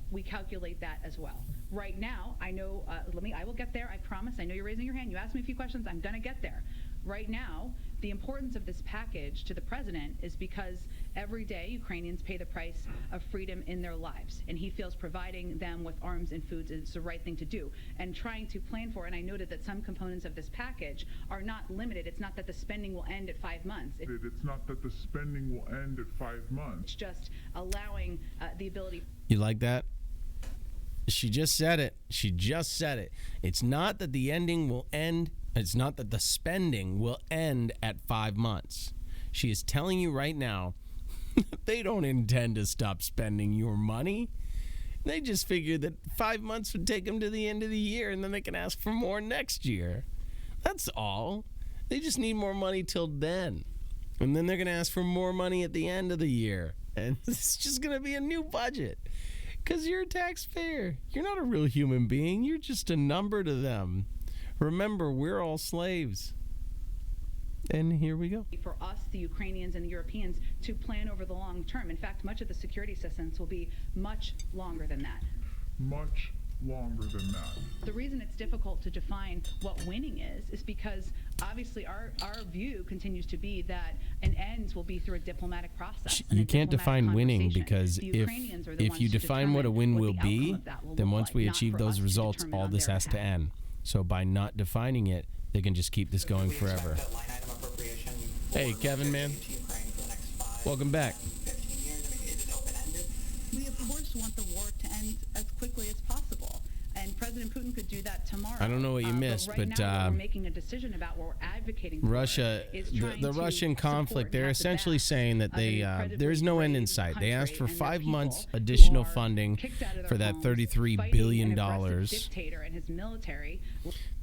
We calculate that as well. Right now, I know, I will get there, I promise. I know you're raising your hand. You asked me a few questions. I'm going to get there. Right now, the importance of this package to the president is because every day Ukrainians pay the price of freedom in their lives, and he feels providing them with arms and foods is the right thing to do. And trying to plan for, and I noted that some components of this package are not limited. It's not that the spending will end at 5 months. It's not that the spending will end at 5 months. It's just allowing the ability. You like that? She just said it. It's not that the ending will end. It's not that the spending will end at 5 months. She is telling you right now, they don't intend to stop spending your money. They just figured that 5 months would take them to the end of the year, and then they can ask for more next year. That's all. They just need more money till then. And then they're going to ask for more money at the end of the year. And it's just going to be a new budget. Because you're a taxpayer. You're not a real human being. You're just a number to them. Remember, we're all slaves. And here we go. For us, the Ukrainians and the Europeans, to plan over the long term. In fact, much of the security assistance will be much longer than that. Much longer than that. The reason it's difficult to define what winning is because obviously our view continues to be that an end will be through a diplomatic process. You can't define winning, because if you define what a win will be, then once we achieve those results, all this has to end. So by not defining it, they can just keep this going forever. Hey, Kevin, man. Welcome back. We, of course, want the war to end as quickly as possible. And President Putin could do that tomorrow. I don't know what you missed, but right now, what we're making a decision about what we're advocating for Russia, the Russian conflict, they're essentially saying that there is no end in sight. They asked for 5 months additional funding for that $33 billion. Dictator and his military.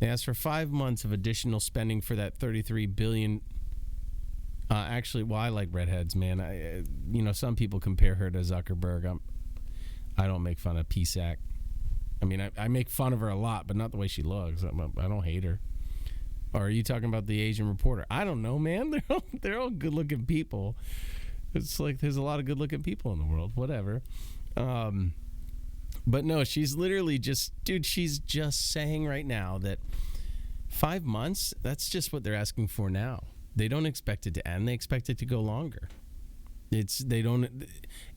They asked for 5 months of additional spending for that $33 billion. Actually, I like redheads, man. Some people compare her to Zuckerberg. I don't make fun of Pisak. I mean, I make fun of her a lot, but not the way she looks. I don't hate her. Or are you talking about the Asian reporter? I don't know, man. They're all good-looking people. It's like there's a lot of good-looking people in the world. Whatever. But no, she's literally she's just saying right now that 5 months, that's just what they're asking for now. They don't expect it to end. They expect it to go longer.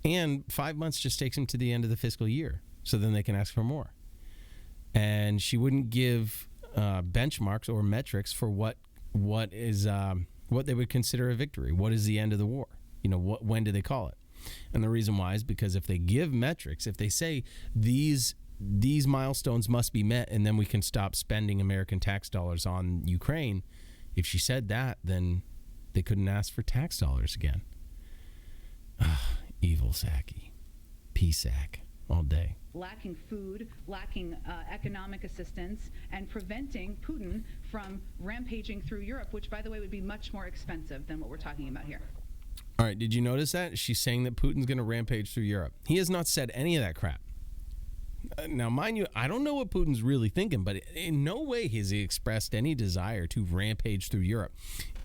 And 5 months just takes them to the end of the fiscal year. So then they can ask for more. and she wouldn't give benchmarks or metrics for what they would consider a victory. What is the end of the war? When do they call it? And the reason why is because if they give metrics, if they say these milestones must be met and then we can stop spending American tax dollars on Ukraine, if she said that, then they couldn't ask for tax dollars again. Evil Psaki. PSAC all day. Lacking food, lacking economic assistance, and preventing Putin from rampaging through Europe, which, by the way, would be much more expensive than what we're talking about here. All right, did you notice that? She's saying that Putin's going to rampage through Europe. He has not said any of that crap. Now, mind you, I don't know what Putin's really thinking, but in no way has he expressed any desire to rampage through Europe.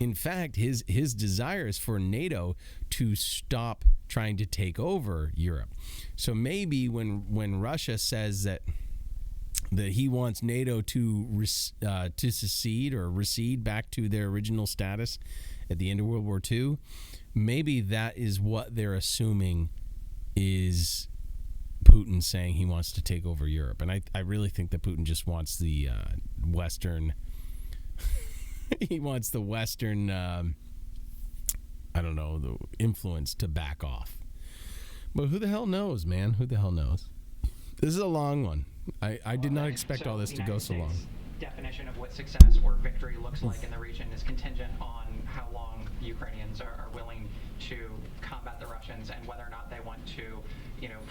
In fact, his desire is for NATO to stop trying to take over Europe. So maybe when Russia says that he wants NATO to secede or recede back to their original status at the end of World War II, maybe that is what they're assuming is Putin saying he wants to take over Europe. And I really think that Putin just wants the Western he wants the Western the influence to back off. But who the hell knows, man? Who the hell knows? This is a long one. I did not expect all this to go so long. Definition of what success or victory looks like in the region is contingent on how long the Ukrainians are willing to combat the Russians and whether or not they want to,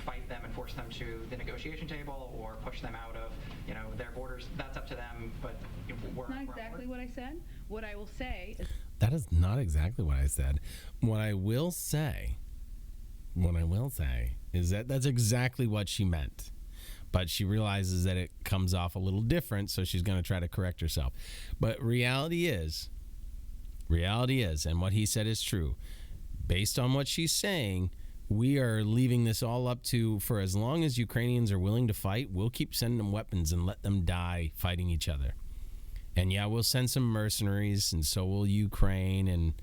fight them and force them to the negotiation table or push them out of, their borders. That's up to them. But That's not exactly what I said. What I will say is that is not exactly what I said. What I will say is that that's exactly what she meant. But she realizes that it comes off a little different, so she's going to try to correct herself. But reality is, and what he said is true, based on what she's saying, we are leaving this all up to, for as long as Ukrainians are willing to fight, we'll keep sending them weapons and let them die fighting each other. And yeah, we'll send some mercenaries, and so will Ukraine, and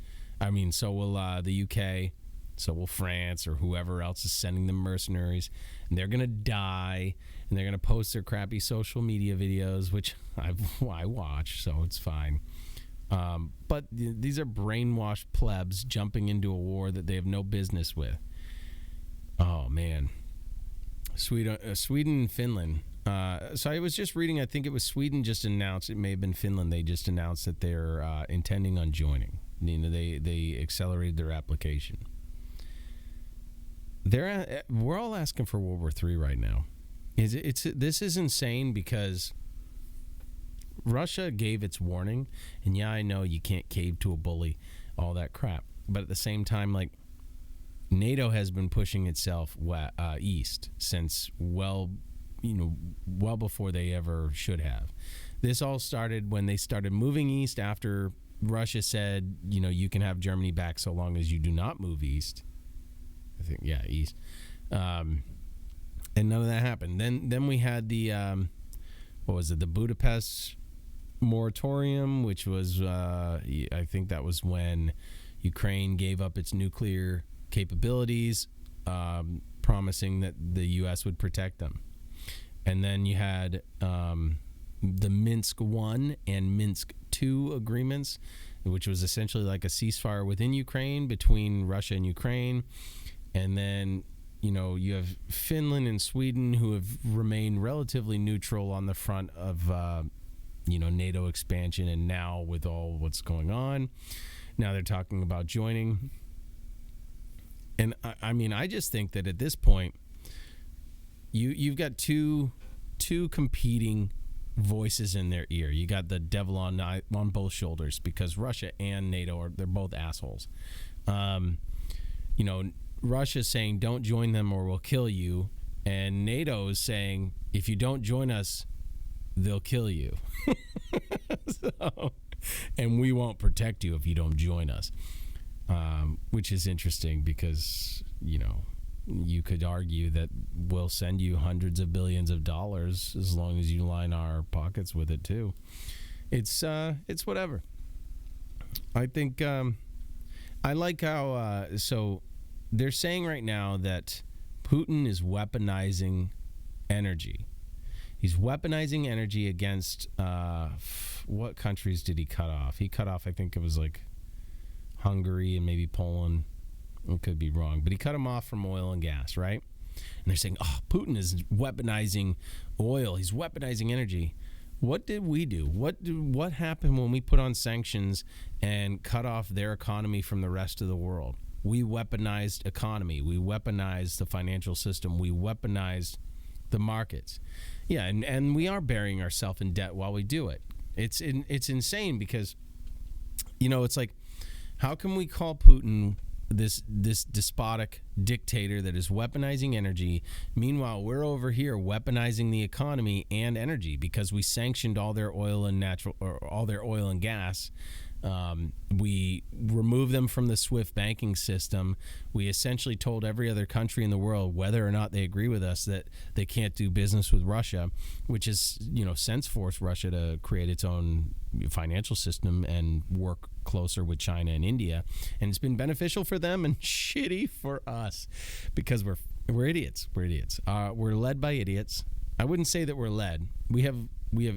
so will the UK, so will France, or whoever else is sending them mercenaries, and they're going to die, and they're going to post their crappy social media videos, which I watch, so it's fine. But these are brainwashed plebs jumping into a war that they have no business with. Oh, man. Sweden and Finland. So I was just reading, I think it was Sweden just announced, it may have been Finland, they just announced that they're intending on joining. They accelerated their application. We're all asking for World War III right now. This is insane because Russia gave its warning, and yeah, I know you can't cave to a bully, all that crap. But at the same time, like, NATO has been pushing itself east since well before they ever should have. This all started when they started moving east after Russia said, you can have Germany back so long as you do not move east. I think, yeah, east. And none of that happened. Then we had the, the Budapest moratorium, which was, I think that was when Ukraine gave up its nuclear capabilities, promising that the U.S. would protect them. And then you had the Minsk I and Minsk II agreements, which was essentially like a ceasefire within Ukraine between Russia and Ukraine. And then, you have Finland and Sweden who have remained relatively neutral on the front of, NATO expansion. And now with all what's going on, now they're talking about joining. And I just think that at this point, you've got two competing voices in their ear. You got the devil on both shoulders because Russia and NATO they're both assholes. Russia's saying don't join them or we'll kill you, and NATO is saying if you don't join us, they'll kill you. And we won't protect you if you don't join us. Which is interesting because, you could argue that we'll send you hundreds of billions of dollars as long as you line our pockets with it too. It's whatever. I think I like how so they're saying right now that Putin is weaponizing energy. He's weaponizing energy against what countries did he cut off? He cut off, I think it was like Hungary and maybe Poland. I could be wrong, but he cut them off from oil and gas, right? And they're saying, oh, Putin is weaponizing oil. He's weaponizing energy. What did we do? What happened when we put on sanctions and cut off their economy from the rest of the world? We weaponized economy. We weaponized the financial system. We weaponized the markets. Yeah, and we are burying ourselves in debt while we do it. It's insane because, it's like, how can we call Putin this despotic dictator that is weaponizing energy? Meanwhile, we're over here weaponizing the economy and energy because we sanctioned all their oil and gas. We removed them from the SWIFT banking system. We essentially told every other country in the world, whether or not they agree with us, that they can't do business with Russia, which is, since forced Russia to create its own financial system and work closer with China and India. And it's been beneficial for them and shitty for us because we're idiots. We're idiots. We're led by idiots. I wouldn't say that we're led. We have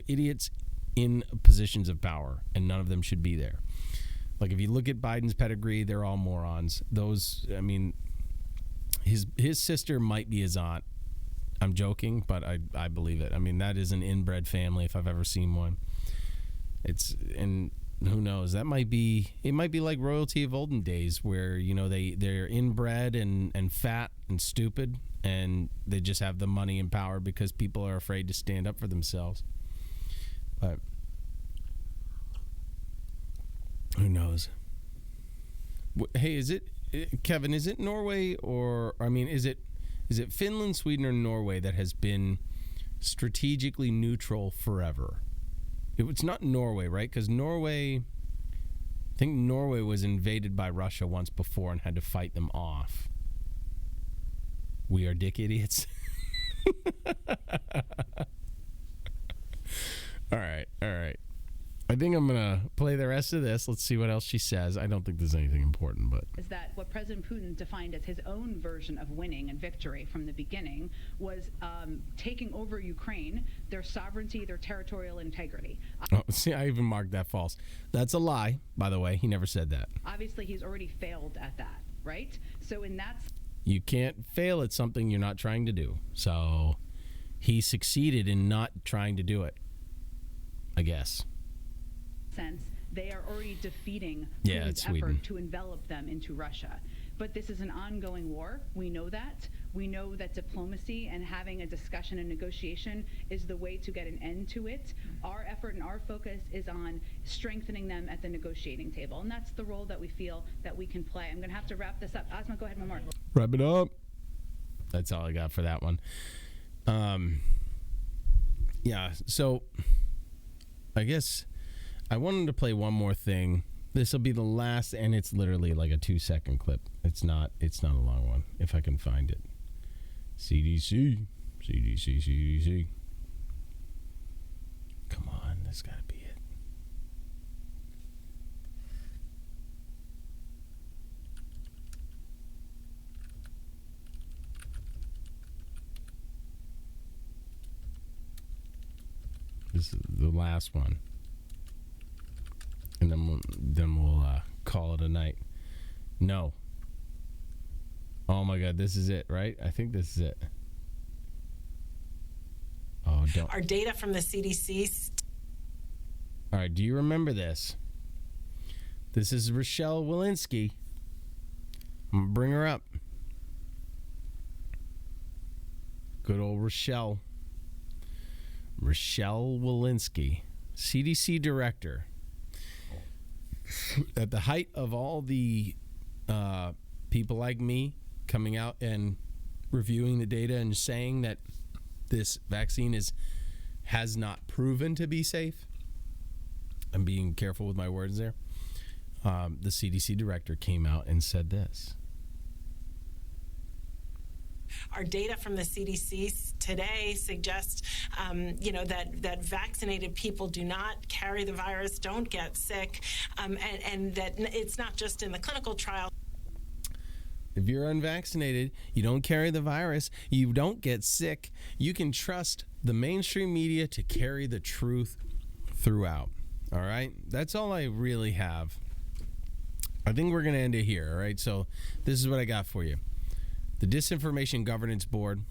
idiots in positions of power, and none of them should be there. Like, if you look at Biden's pedigree, they're all morons. His sister might be his aunt. I'm joking, but I believe it. That is an inbred family if I've ever seen one. And who knows? It might be like royalty of olden days where, they're inbred and fat and stupid, and they just have the money and power because people are afraid to stand up for themselves. But who knows? Hey, Kevin, is it Norway or, is it Finland, Sweden, or Norway that has been strategically neutral forever? It's not Norway, right? Because I think Norway was invaded by Russia once before and had to fight them off. We are dick idiots. All right. I think I'm going to play the rest of this. Let's see what else she says. I don't think there's anything important, but... Is that what President Putin defined as his own version of winning and victory from the beginning was taking over Ukraine, their sovereignty, their territorial integrity. Oh, see, I even marked that false. That's a lie, by the way. He never said that. Obviously, he's already failed at that, right? So in that... You can't fail at something you're not trying to do. So he succeeded in not trying to do it, I guess. Sense, they are already defeating Putin's effort to envelop them into Russia. But this is an ongoing war. We know that. We know that diplomacy and having a discussion and negotiation is the way to get an end to it. Our effort and our focus is on strengthening them at the negotiating table. And that's the role that we feel that we can play. I'm going to have to wrap this up. Asma, go ahead, one more. Wrap it up. That's all I got for that one. Yeah, so I guess I wanted to play one more thing. This will be the last, and it's literally like a 2-second clip. It's not a long one, if I can find it. CDC. Come on, that's got to be it. This is the last one. And then we'll call it a night. No. Oh my God, this is it, right? I think this is it. Oh, don't. Our data from the CDC. All right, do you remember this? This is Rochelle Walensky. I'm gonna bring her up. Good old Rochelle. Rochelle Walensky, CDC director. At the height of all the people like me coming out and reviewing the data and saying that this vaccine has not proven to be safe, I'm being careful with my words there. The CDC director came out and said this. Our data from the CDC today suggests, that vaccinated people do not carry the virus, don't get sick, and that it's not just in the clinical trial. If you're unvaccinated, you don't carry the virus, you don't get sick, you can trust the mainstream media to carry the truth throughout. All right? That's all I really have. I think we're going to end it here. All right? So this is what I got for you. The Disinformation Governance Board,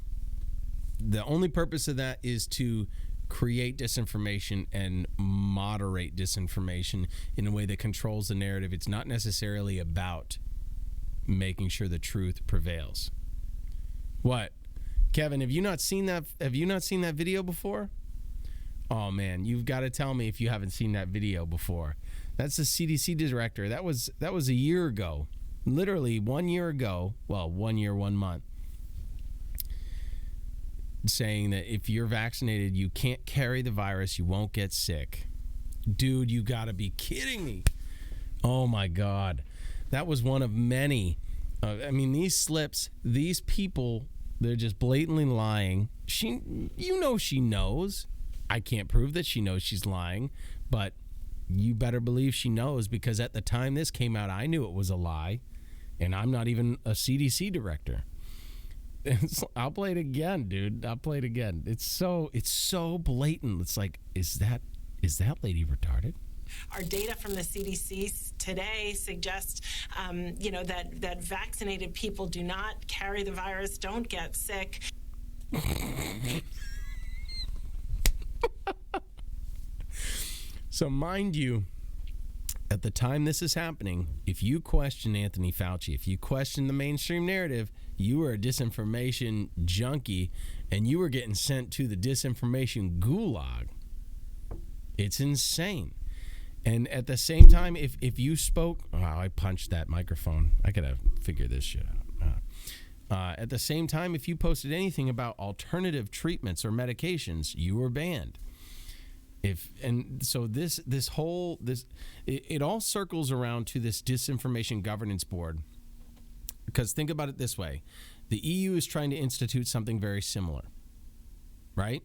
the only purpose of that is to create disinformation and moderate disinformation in a way that controls the narrative. It's not necessarily about making sure the truth prevails. What? Kevin, have you not seen that video before? Oh man, you've got to tell me if you haven't seen that video before. That's the CDC director. That was a year ago. Literally 1 year ago. Well, 1 year, 1 month. Saying that if you're vaccinated, you can't carry the virus, you won't get sick. Dude, you got to be kidding me. Oh my God. That was one of many. I mean, these slips, these people, they're just blatantly lying. She knows. I can't prove that she knows she's lying, but you better believe she knows, because at the time this came out, I knew it was a lie, and I'm not even a CDC director. I'll play it again, dude. I'll play it again. It's so blatant. It's like, is that lady retarded? Our data from the CDC today suggests, that vaccinated people do not carry the virus, don't get sick. So mind you, at the time this is happening, if you question Anthony Fauci, if you question the mainstream narrative, you were a disinformation junkie and you were getting sent to the disinformation gulag. It's insane. And at the same time, if you spoke... Oh, I punched that microphone. I got to figure this shit out. At the same time, if you posted anything about alternative treatments or medications, you were banned. So it all circles around to this Disinformation Governance Board. Because think about it this way. The EU is trying to institute something very similar. Right?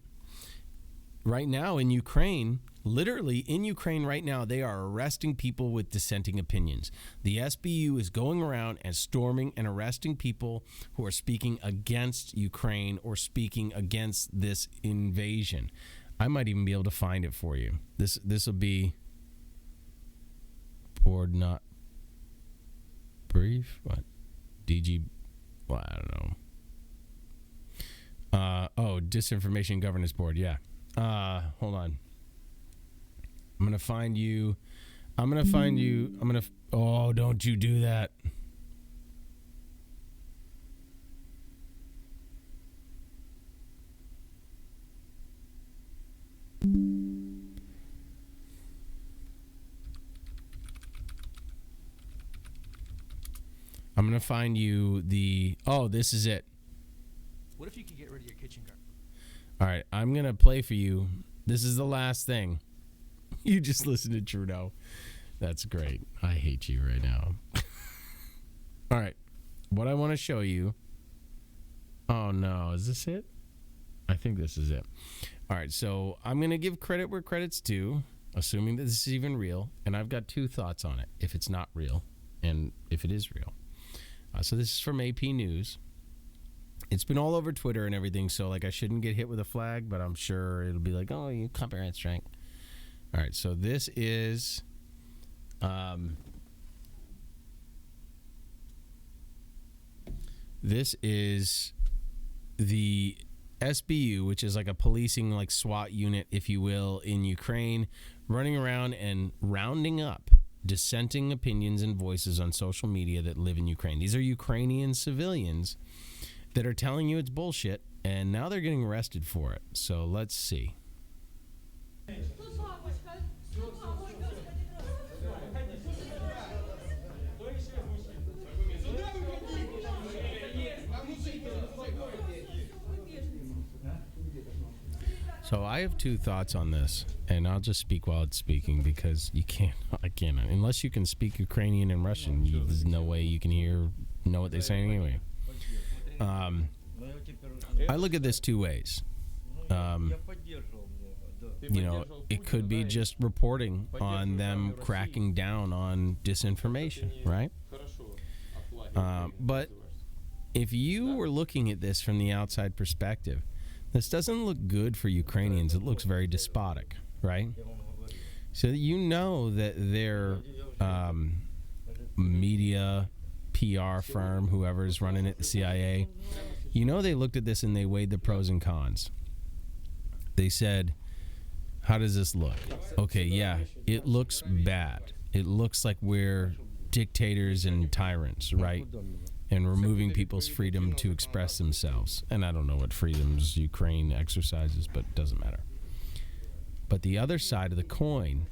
Right now in Ukraine... Literally, in Ukraine right now, they are arresting people with dissenting opinions. The SBU is going around and storming and arresting people who are speaking against Ukraine or speaking against this invasion. I might even be able to find it for you. This will be board not brief. What? DG? Well, I don't know. Disinformation Governance Board. Yeah. Hold on. I'm going to find you. Oh, don't you do that. I'm going to find you this is it. What if you could get rid of your kitchen guard? All right, I'm going to play for you. This is the last thing. You just listen to Trudeau. That's great. I hate you right now. All right. What I want to show you. Oh, no. Is this it? I think this is it. All right. So I'm going to give credit where credit's due, assuming that this is even real. And I've got two thoughts on it, if it's not real and if it is real. So this is from AP News. It's been all over Twitter and everything, so I shouldn't get hit with a flag, but I'm sure it'll be like, oh, you copyright strike. All right, so this is the SBU, which is like a policing SWAT unit, if you will, in Ukraine, running around and rounding up dissenting opinions and voices on social media that live in Ukraine. These are Ukrainian civilians that are telling you it's bullshit, and now they're getting arrested for it. So let's see. So I have two thoughts on this, and I'll just speak while it's speaking because I can't. Unless you can speak Ukrainian and Russian, there's no way you can know what they're saying anyway. I look at this two ways. It could be just reporting on them cracking down on disinformation, right? But if you were looking at this from the outside perspective, this doesn't look good for Ukrainians. It looks very despotic, right? So you know that their media PR firm, whoever's running it, the CIA, you know they looked at this and they weighed the pros and cons. They said, how does this look? Okay, yeah, it looks bad. It looks like we're dictators and tyrants, right? And removing people's freedom to express themselves. And I don't know what freedoms Ukraine exercises, but it doesn't matter. But the other side of the coin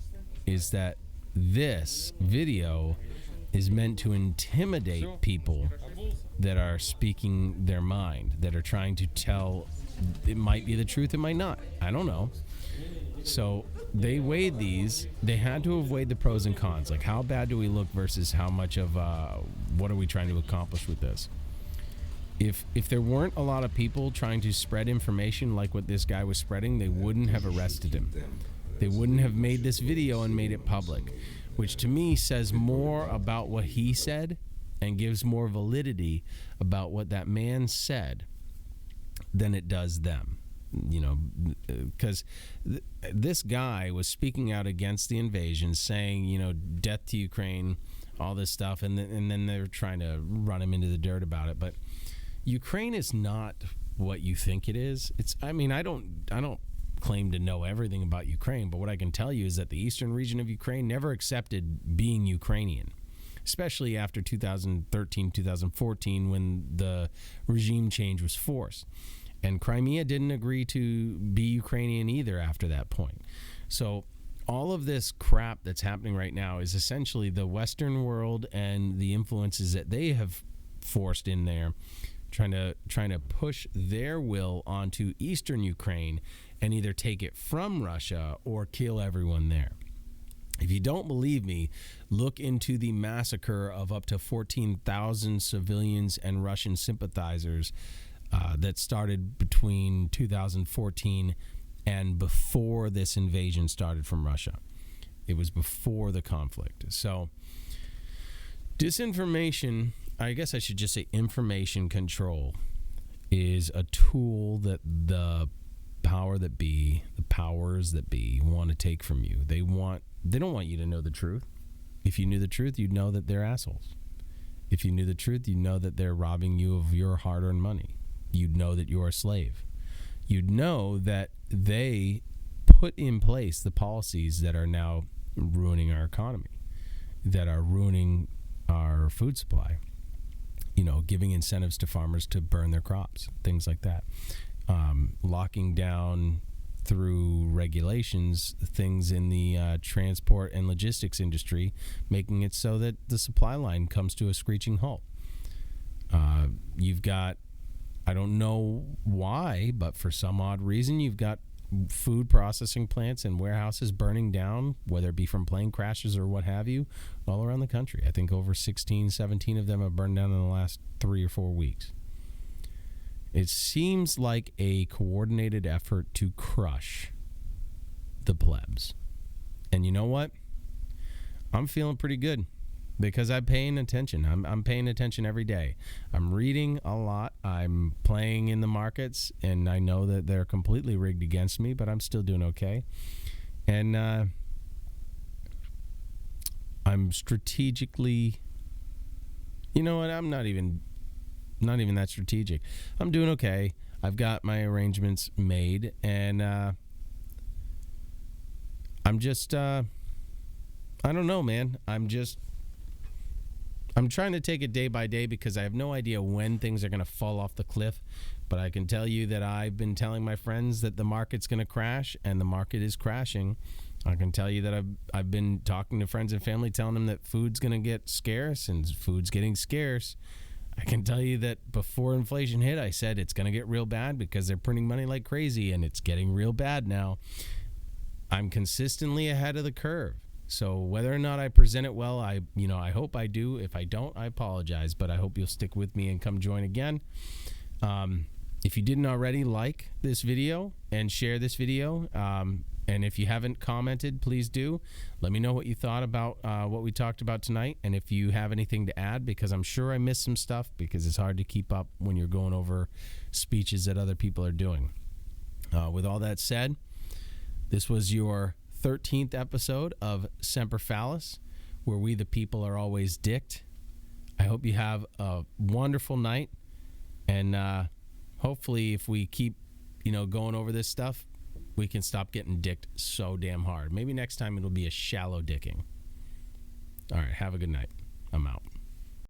is that this video is meant to intimidate people that are speaking their mind, that are trying to tell, it might be the truth, it might not. I don't know. So they weighed these. They had to have weighed the pros and cons. Like, how bad do we look versus how much of what are we trying to accomplish with this? If there weren't a lot of people trying to spread information like what this guy was spreading, they wouldn't have arrested him. They wouldn't have made this video and made it public, which to me says more about what he said and gives more validity about what that man said than it does them. You know, because this guy was speaking out against the invasion, saying, you know, death to Ukraine, all this stuff, and then they're trying to run him into the dirt about it. But Ukraine is not what you think it is. I don't claim to know everything about Ukraine, but what I can tell you is that the eastern region of Ukraine never accepted being Ukrainian, especially after 2013, 2014, when the regime change was forced. And Crimea didn't agree to be Ukrainian either after that point. So all of this crap that's happening right now is essentially the Western world and the influences that they have forced in there, trying to push their will onto eastern Ukraine and either take it from Russia or kill everyone there. If you don't believe me, look into the massacre of up to 14,000 civilians and Russian sympathizers that started between 2014 and before this invasion started from Russia. It was before the conflict. So disinformation, I guess I should just say information control, is a tool that the powers that be want to take from you. They don't want you to know the truth. If you knew the truth, you'd know that they're assholes. If you knew the truth, you'd know that they're robbing you of your hard-earned money. You'd know that you're a slave. You'd know that they put in place the policies that are now ruining our economy, that are ruining our food supply, you know, giving incentives to farmers to burn their crops, things like that. Locking down through regulations things in the transport and logistics industry, making it so that the supply line comes to a screeching halt. You've got, I don't know why, but for some odd reason, you've got food processing plants and warehouses burning down, whether it be from plane crashes or what have you, all around the country. I think over 16, 17 of them have burned down in the last 3 or 4 weeks. It seems like a coordinated effort to crush the plebs. And you know what? I'm feeling pretty good, because I'm paying attention. I'm paying attention every day. I'm reading a lot. I'm playing in the markets, and I know that they're completely rigged against me, but I'm still doing okay. And I'm strategically, you know what? I'm not even that strategic. I'm doing okay. I've got my arrangements made, and I'm just, I don't know, man. I'm trying to take it day by day, because I have no idea when things are going to fall off the cliff. But I can tell you that I've been telling my friends that the market's going to crash, and the market is crashing. I can tell you that I've been talking to friends and family, telling them that food's going to get scarce, and food's getting scarce. I can tell you that before inflation hit, I said it's going to get real bad because they're printing money like crazy, and it's getting real bad now. I'm consistently ahead of the curve. So whether or not I present it well, I hope I do. If I don't, I apologize, but I hope you'll stick with me and come join again. If you didn't already, like this video and share this video. And if you haven't commented, please do. Let me know what you thought about what we talked about tonight, and if you have anything to add, because I'm sure I missed some stuff, because it's hard to keep up when you're going over speeches that other people are doing. With all that said, this was your 13th episode of Semper Fallis, where we the people are always dicked. I hope you have a wonderful night, and hopefully if we keep going over this stuff, we can stop getting dicked so damn hard. Maybe next time it'll be a shallow dicking. All right, have a good night. I'm out.